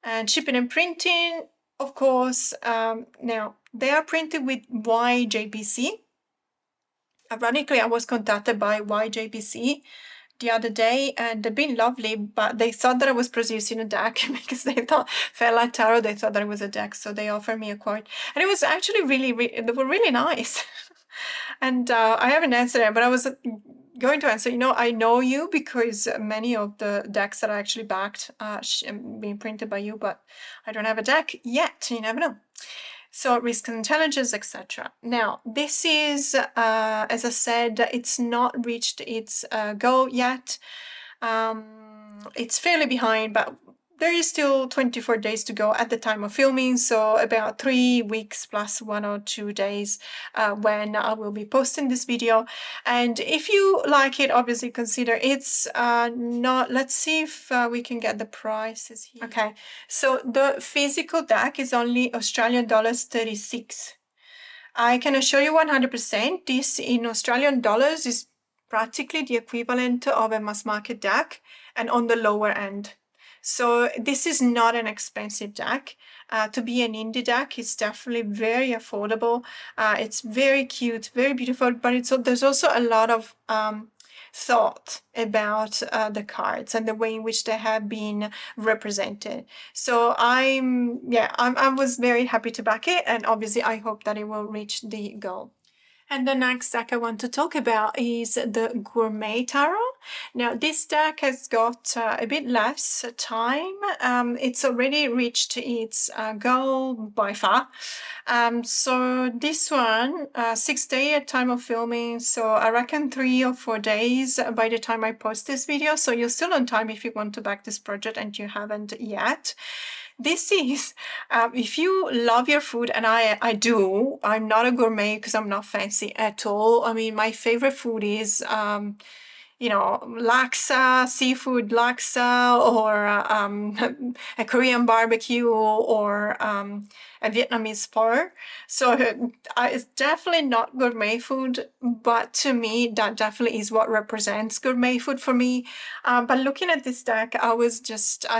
And shipping and printing, of course, now they are printed with YJPC. Ironically, I was contacted by YJPC the other day, and they've been lovely, but they thought that I was producing a deck because they thought, Fairlight Tarot, they thought that it was a deck, so they offered me a quote. And it was actually they were really nice. And I haven't answered it, but I was going to answer, I know you because many of the decks that I actually backed being printed by you, but I don't have a deck yet. You never know. So risk and intelligence, etc. Now, this is, as I said, it's not reached its goal yet. It's fairly behind, but there is still 24 days to go at the time of filming, so about 3 weeks plus 1 or 2 days when I will be posting this video. And if you like it, obviously consider it's not, let's see if we can get the prices here. Okay, so the physical deck is only Australian dollars 36. I can assure you 100% this in Australian dollars is practically the equivalent of a mass market deck and on the lower end. So this is not an expensive deck. To be an indie deck, it's definitely very affordable. It's very cute, very beautiful, but there's also a lot of thought about the cards and the way in which they have been represented. So I was very happy to back it, and obviously I hope that it will reach the goal. And the next deck I want to talk about is the Gourmet Tarot. Now, this deck has got a bit less time. It's already reached its goal by far. So this one, 6 days at time of filming, so I reckon 3 or 4 days by the time I post this video. So you're still on time if you want to back this project and you haven't yet. This is, if you love your food, and I do, I'm not a gourmet because I'm not fancy at all. I mean, my favorite food is, laksa, seafood laksa, or a Korean barbecue, or a Vietnamese pho. So it's definitely not gourmet food, but to me, that definitely is what represents gourmet food for me. But looking at this deck, I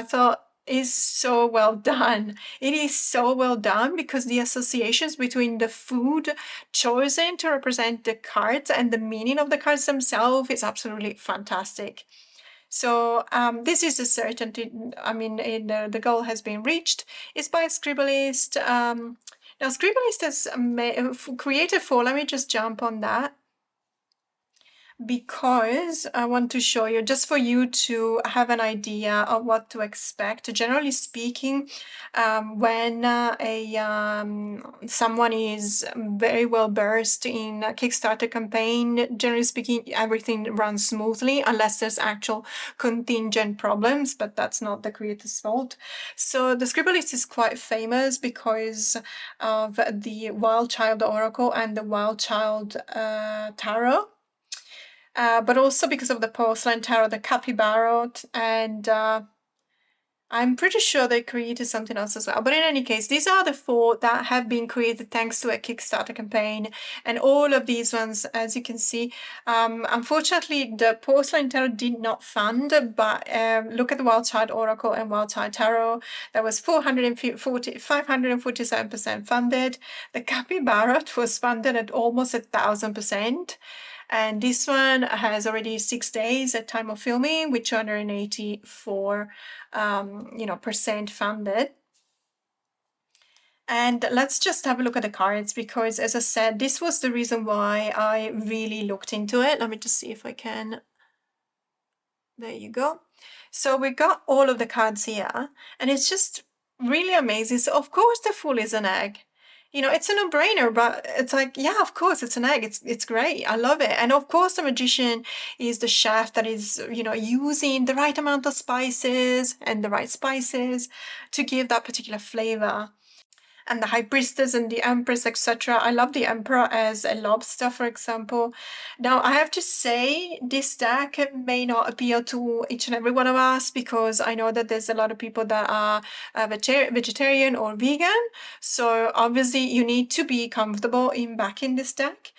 thought, is so well done. It is so well done because the associations between the food chosen to represent the cards and the meaning of the cards themselves is absolutely fantastic. So this is a certainty. I mean, the goal has been reached. It's by Scribblist. Now, Scribblist has created 4. Let me just jump on that, because I want to show you, just for you to have an idea of what to expect. Generally speaking, when someone is very well versed in a Kickstarter campaign, generally speaking, everything runs smoothly unless there's actual contingent problems, but that's not the creator's fault. So the Scribblist is quite famous because of the Wild Child Oracle and the Wild Child Tarot. But also because of the Porcelain Tarot, the Capybara, and I'm pretty sure they created something else as well. But in any case, these are the 4 that have been created thanks to a Kickstarter campaign. And all of these ones, as you can see, unfortunately, the Porcelain Tarot did not fund, but look at the Wild Child Oracle and Wild Child Tarot. That was 547% funded. The Capybara was funded at almost 1,000%. And this one has already 6 days at time of filming with 284 percent funded. And let's just have a look at the cards, because as I said, this was the reason why I really looked into it. Let me just see if I can. There you go. So we got all of the cards here, and it's just really amazing. So of course the Fool is an egg. It's a no-brainer, but it's like, yeah, of course, it's an egg. It's great. I love it. And of course, the magician is the chef that is, using the right amount of spices and the right spices to give that particular flavor. And the High Priestess and the Empress, etc. I love the Emperor as a lobster, for example. Now, I have to say, this deck may not appeal to each and every one of us, because I know that there's a lot of people that are vegetarian or vegan. So obviously, you need to be comfortable in backing this deck.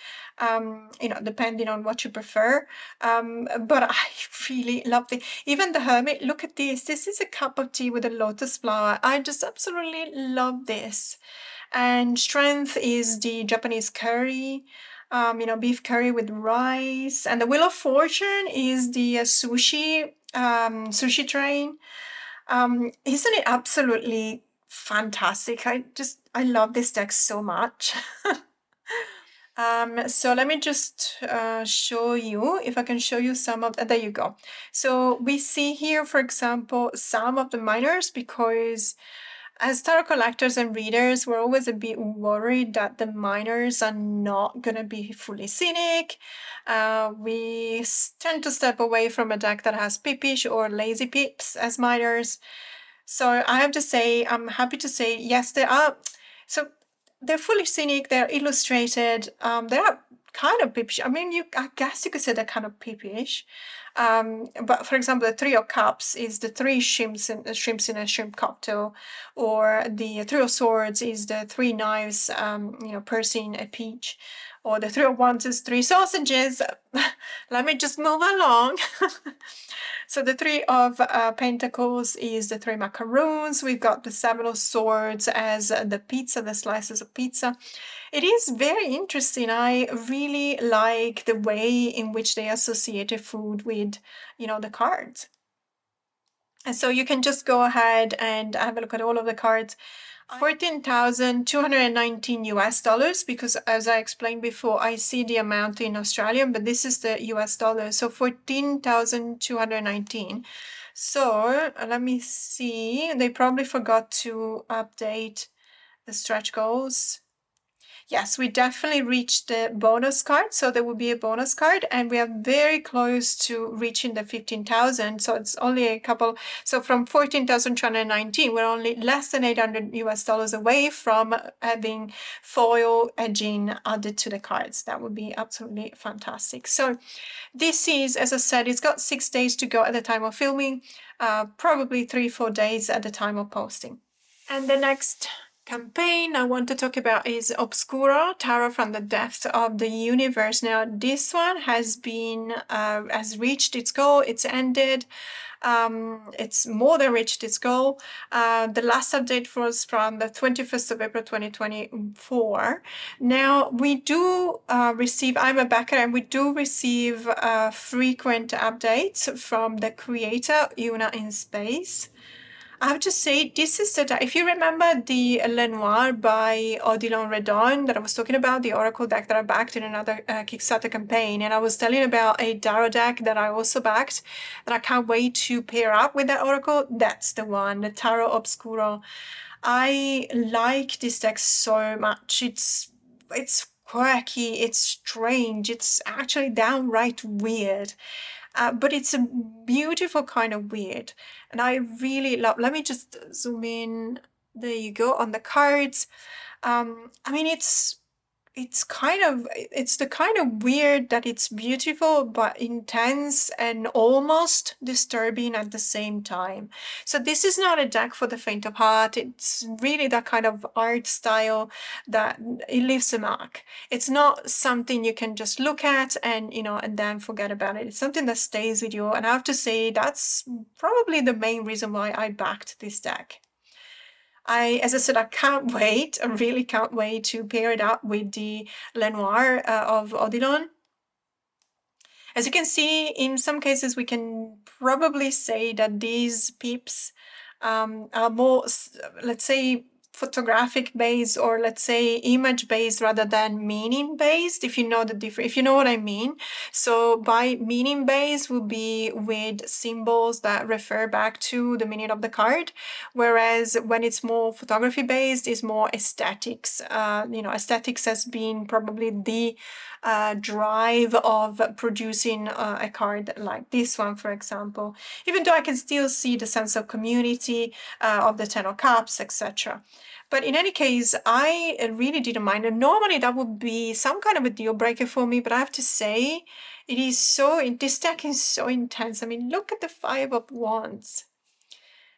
Depending on what you prefer. But I really love it. Even the Hermit, look at this. This is a cup of tea with a lotus flower. I just absolutely love this. And Strength is the Japanese curry, beef curry with rice. And the Wheel of Fortune is the sushi train. Isn't it absolutely fantastic? I love this deck so much. So let me just show you, if I can show you some of, there you go. So we see here, for example, some of the minors, because as tarot collectors and readers, we're always a bit worried that the minors are not going to be fully scenic. We tend to step away from a deck that has peepish or lazy peeps as minors. So I have to say, I'm happy to say, yes, they are. So they're fully scenic, they're illustrated, they are kind of peepish. I mean, I guess you could say they're kind of peepish. But for example, the Three of Cups is the three shrimps in a shrimp cocktail, or the Three of Swords is the three knives, piercing a peach, or the Three of Wands is three sausages. Let me just move along. So the Three of Pentacles is the three macaroons. We've got the Seven of Swords as the pizza, the slices of pizza. It is very interesting. I really like the way in which they associated food with, the cards. And so you can just go ahead and have a look at all of the cards. 14,219 US dollars, because as I explained before, I see the amount in Australian, but this is the US dollar. So 14,219. So let me see. They probably forgot to update the stretch goals. Yes, we definitely reached the bonus card, so there will be a bonus card, and we are very close to reaching the 15,000. So it's only a couple. So from 14,219, we're only less than 800 US dollars away from having foil edging added to the cards. That would be absolutely fantastic. So this is, as I said, it's got 6 days to go at the time of filming, probably 3-4 days at the time of posting. And the next campaign I want to talk about is Obscuro, Tarot from the Depths of the Universe. Now, this one has reached its goal. It's ended. It's more than reached its goal. The last update was from the 21st of April 2024. Now, we do receive, I'm a backer, and we do receive frequent updates from the creator, Una in Space. I have to say, this is if you remember the Lenoir by Odilon Redon that I was talking about, the Oracle deck that I backed in another Kickstarter campaign, and I was telling about a Tarot deck that I also backed, that I can't wait to pair up with that Oracle. That's the one, the Tarot Obscuro. I like this deck so much. It's quirky, it's strange, it's actually downright weird. But it's a beautiful kind of weird. And I really love, let me just zoom in. There you go on the cards. I mean, it's the kind of weird that it's beautiful but intense and almost disturbing at the same time. So this is not a deck for the faint of heart. It's really that kind of art style that it leaves a mark. It's not something you can just look at and and then forget about it. It's something that stays with you, and I have to say that's probably the main reason why I backed this deck. As I said, I can't wait. I really can't wait to pair it up with the Lenoir of Odilon. As you can see, in some cases, we can probably say that these peeps are more, let's say, photographic based, or let's say image based rather than meaning based, if you know the difference, if you know what I mean. So by meaning based would be with symbols that refer back to the meaning of the card, whereas when it's more photography based, it's more aesthetics. Aesthetics has been probably the drive of producing a card like this one, for example, even though I can still see the sense of community of the Ten of Cups, etc. But in any case, I really didn't mind. And normally that would be some kind of a deal breaker for me, but I have to say, this deck is so intense. I mean, look at the Five of Wands.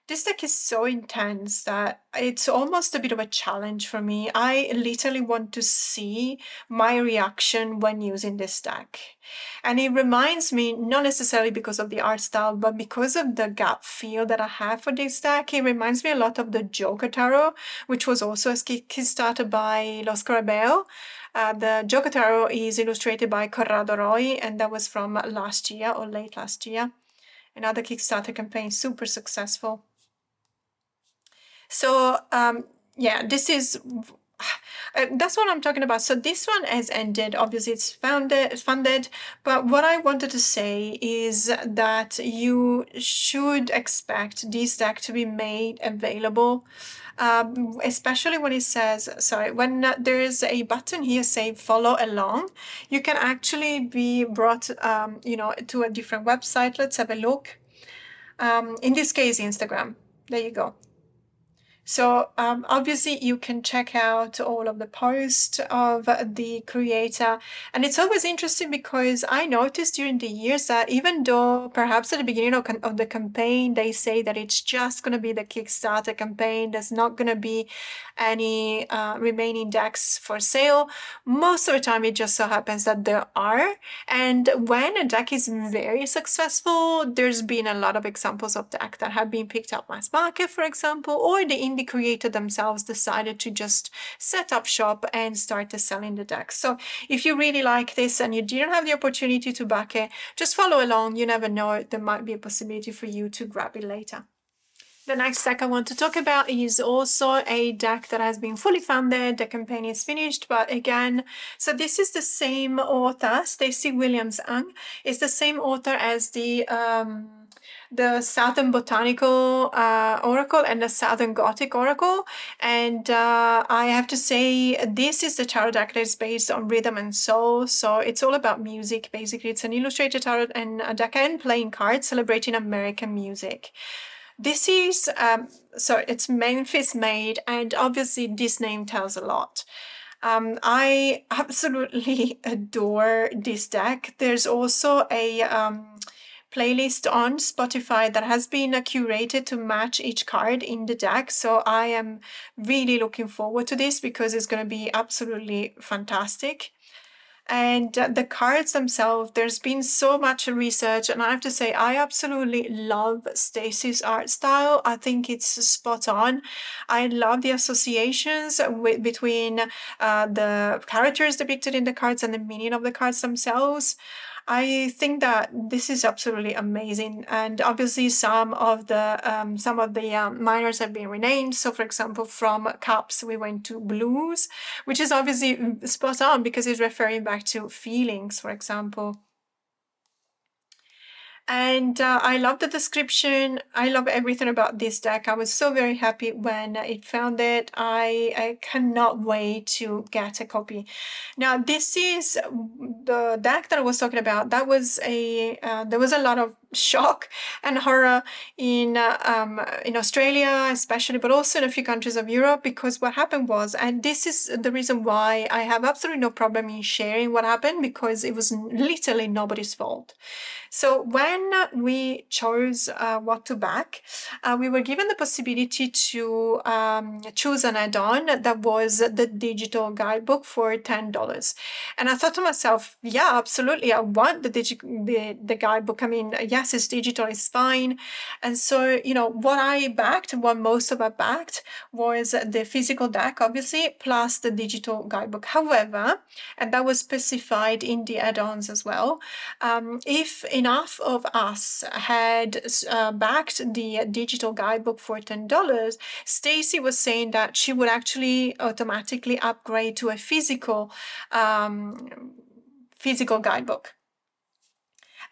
This deck is so intense that it's almost a bit of a challenge for me. I literally want to see my reaction when using this deck. And it reminds me, not necessarily because of the art style, but because of the gut feel that I have for this deck. It reminds me a lot of the Joker Tarot, which was also a Kickstarter by Los Scarabeo. The Joker Tarot is illustrated by Corrado Roy, and that was from last year or late last year. Another Kickstarter campaign, super successful. So, yeah, this is, That's what I'm talking about. So this one has ended. Obviously, it's funded. But what I wanted to say is that you should expect this deck to be made available, especially when it says, sorry, when there is a button here say follow along, you can actually be brought, to a different website. Let's have a look. In this case, Instagram. There you go. So obviously you can check out all of the posts of the creator. And it's always interesting because I noticed during the years that even though perhaps at the beginning of the campaign, they say that it's just going to be the Kickstarter campaign, there's not going to be any remaining decks for sale. Most of the time it just so happens that there are. And when a deck is very successful, there's been a lot of examples of decks that have been picked up mass market, for example, or the creator themselves decided to just set up shop and start selling the decks. So if you really like this and you didn't have the opportunity to back it, just follow along. You never know, there might be a possibility for you to grab it later. The next deck I want to talk about is also a deck that has been fully funded. The campaign is finished, but again, so this is the same author, Stacey Williams-Ung, is the same author as the Southern Botanical Oracle and the Southern Gothic Oracle. And I have to say, this is the tarot deck that is based on rhythm and soul. So it's all about music, basically. It's an illustrated tarot and a deck and playing cards celebrating American music. This is, it's Memphis made, and obviously this name tells a lot. I absolutely adore this deck. There's also a playlist on Spotify that has been curated to match each card in the deck. So I am really looking forward to this because it's going to be absolutely fantastic. And the cards themselves, there's been so much research, and I have to say I absolutely love Stacey's art style. I think it's spot on. I love the associations between the characters depicted in the cards and the meaning of the cards themselves. I think that this is absolutely amazing, and obviously some of the minors have been renamed. So, for example, from cups we went to blues, which is obviously spot on because it's referring back to feelings, for example. And I love the description. I love everything about this deck. I was so very happy when it found it. I cannot wait to get a copy. Now, this is the deck that I was talking about. That was there was a lot of shock and horror in Australia especially, but also in a few countries of Europe, because what happened was, and this is the reason why I have absolutely no problem in sharing what happened, because it was literally nobody's fault. So when we chose what to back, we were given the possibility to choose an add-on that was the digital guidebook for $10. And I thought to myself, yeah, absolutely, I want the guidebook. I mean, yes, it's digital, it's fine. And so, what I backed, what most of us backed, was the physical deck, obviously, plus the digital guidebook. However, and that was specified in the add-ons as well, if enough of us had backed the digital guidebook for $10, Stacey was saying that she would actually automatically upgrade to a physical guidebook.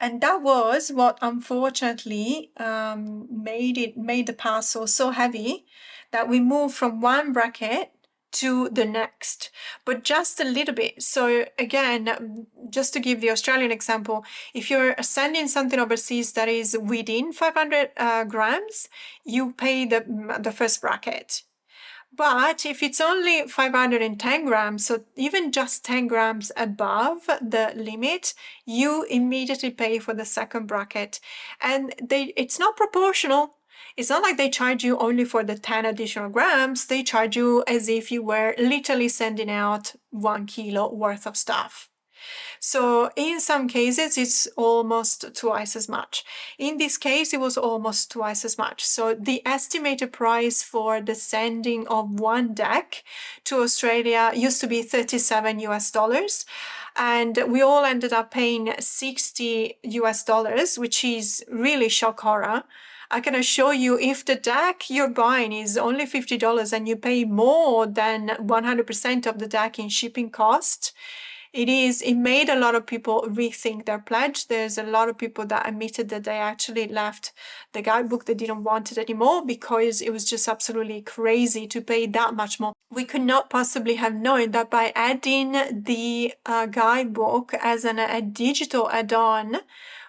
And that was what unfortunately made the parcel so heavy that we moved from one bracket to the next, but just a little bit. So again, just to give the Australian example, if you're sending something overseas that is within 500 grams, you pay the first bracket. But if it's only 510 grams, so even just 10 grams above the limit, you immediately pay for the second bracket. And it's not proportional. It's not like they charge you only for the 10 additional grams. They charge you as if you were literally sending out 1 kilo worth of stuff. So in some cases, it's almost twice as much. In this case, it was almost twice as much. So the estimated price for the sending of one deck to Australia used to be $37 US. And we all ended up paying $60 US, which is really shock horror. I can assure you, if the deck you're buying is only $50 and you pay more than 100% of the deck in shipping cost, it made a lot of people rethink their pledge. There's a lot of people that admitted that they actually left the guidebook, they didn't want it anymore because it was just absolutely crazy to pay that much more. We could not possibly have known that by adding the guidebook as a digital add-on,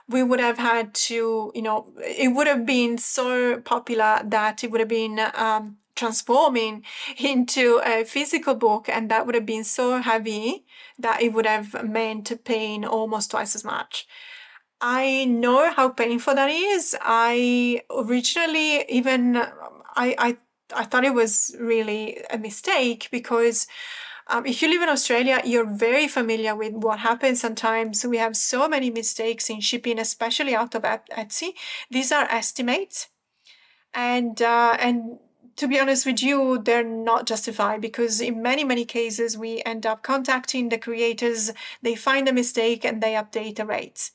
we would have had to, it would have been so popular that it would have been transforming into a physical book, and that would have been so heavy that it would have meant paying almost twice as much. I know how painful that is. I originally even I thought it was really a mistake because if you live in Australia, you're very familiar with what happens sometimes. We have so many mistakes in shipping, especially out of Etsy. These are estimates, and to be honest with you, they're not justified because in many cases we end up contacting the creators, they find a mistake and they update the rates.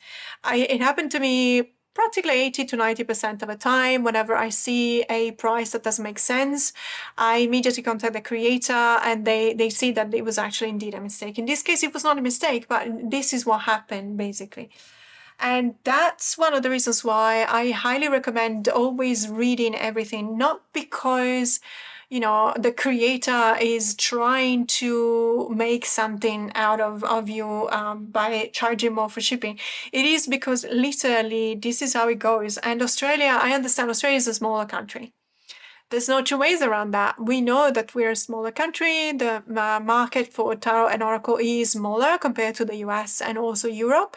It happened to me practically 80 to 90% of the time. Whenever I see a price that doesn't make sense, I immediately contact the creator and they see that it was actually indeed a mistake. In this case, it was not a mistake, but this is what happened basically. And that's one of the reasons why I highly recommend always reading everything, not because, the creator is trying to make something out of you by charging more for shipping. It is because literally this is how it goes. And Australia, I understand Australia is a smaller country. There's no two ways around that. We know that we're a smaller country. The market for tarot and oracle is smaller compared to the US and also Europe.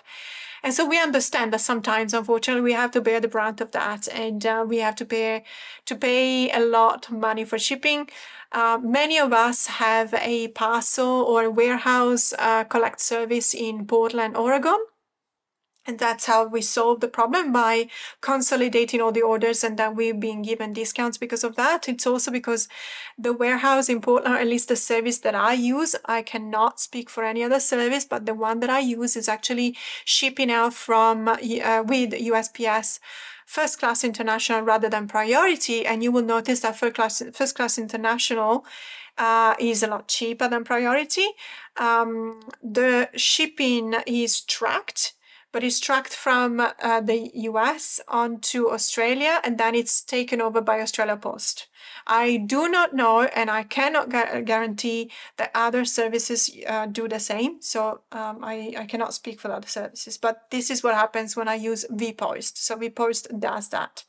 And so we understand that sometimes, unfortunately, we have to bear the brunt of that, and we have to pay a lot of money for shipping. Many of us have a parcel or a warehouse collect service in Portland, Oregon. And that's how we solve the problem, by consolidating all the orders, and then we've been given discounts because of that. It's also because the warehouse in Portland, or at least the service that I use, I cannot speak for any other service, but the one that I use is actually shipping out from with USPS first class international rather than priority. And you will notice that first class international is a lot cheaper than priority. The shipping is tracked, but it's tracked from the US onto Australia, and then it's taken over by Australia Post. I do not know, and I cannot guarantee that other services do the same. So I cannot speak for other services, but this is what happens when I use VPost. So VPost does that.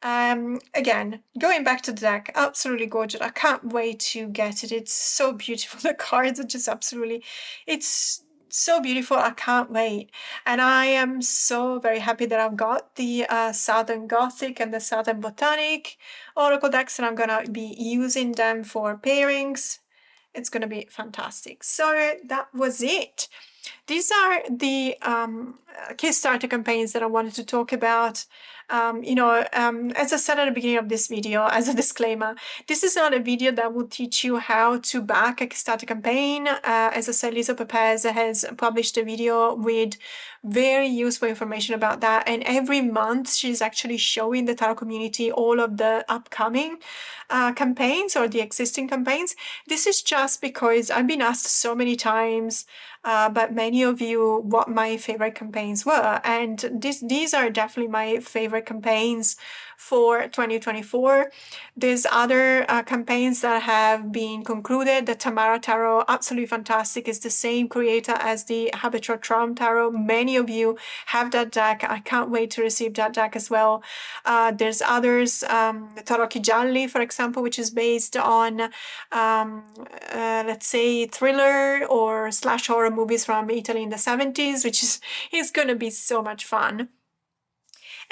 Again, going back to the deck, absolutely gorgeous. I can't wait to get it. It's so beautiful. The cards are just absolutely, it's so beautiful. I can't wait. And I am so very happy that I've got the Southern Gothic and the Southern Botanic Oracle decks, and I'm gonna be using them for pairings. It's gonna be fantastic. So that was it. These are the Kickstarter campaigns that I wanted to talk about. As I said at the beginning of this video, as a disclaimer, this is not a video that will teach you how to back a Kickstarter campaign. As I said, Lisa Pepez has published a video with very useful information about that. And every month, she's actually showing the tarot community all of the upcoming campaigns or the existing campaigns. This is just because I've been asked so many times but many of you what my favorite campaigns were, and these are definitely my favorite campaigns for 2024. There's other campaigns that have been concluded. The Tamara Tarot, absolutely fantastic, is the same creator as the Habitual Charm Tarot. Many of you have that deck. I can't wait to receive that deck as well. There's others, Tarocchi Gialli, for example, which is based on let's say thriller or slash horror movies from Italy in the 70s, which is going to be so much fun.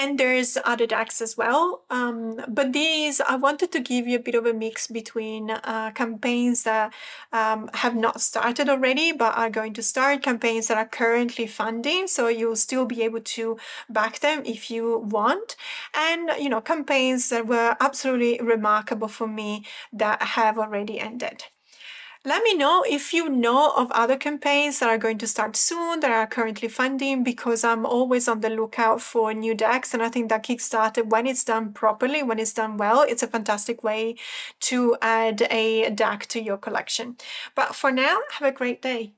And there's other decks as well. But these, I wanted to give you a bit of a mix between campaigns that have not started already, but are going to start, campaigns that are currently funding, so you'll still be able to back them if you want, and, campaigns that were absolutely remarkable for me that have already ended. Let me know if you know of other campaigns that are going to start soon, that are currently funding, because I'm always on the lookout for new decks. And I think that Kickstarter, when it's done properly, when it's done well, it's a fantastic way to add a deck to your collection. But for now, have a great day.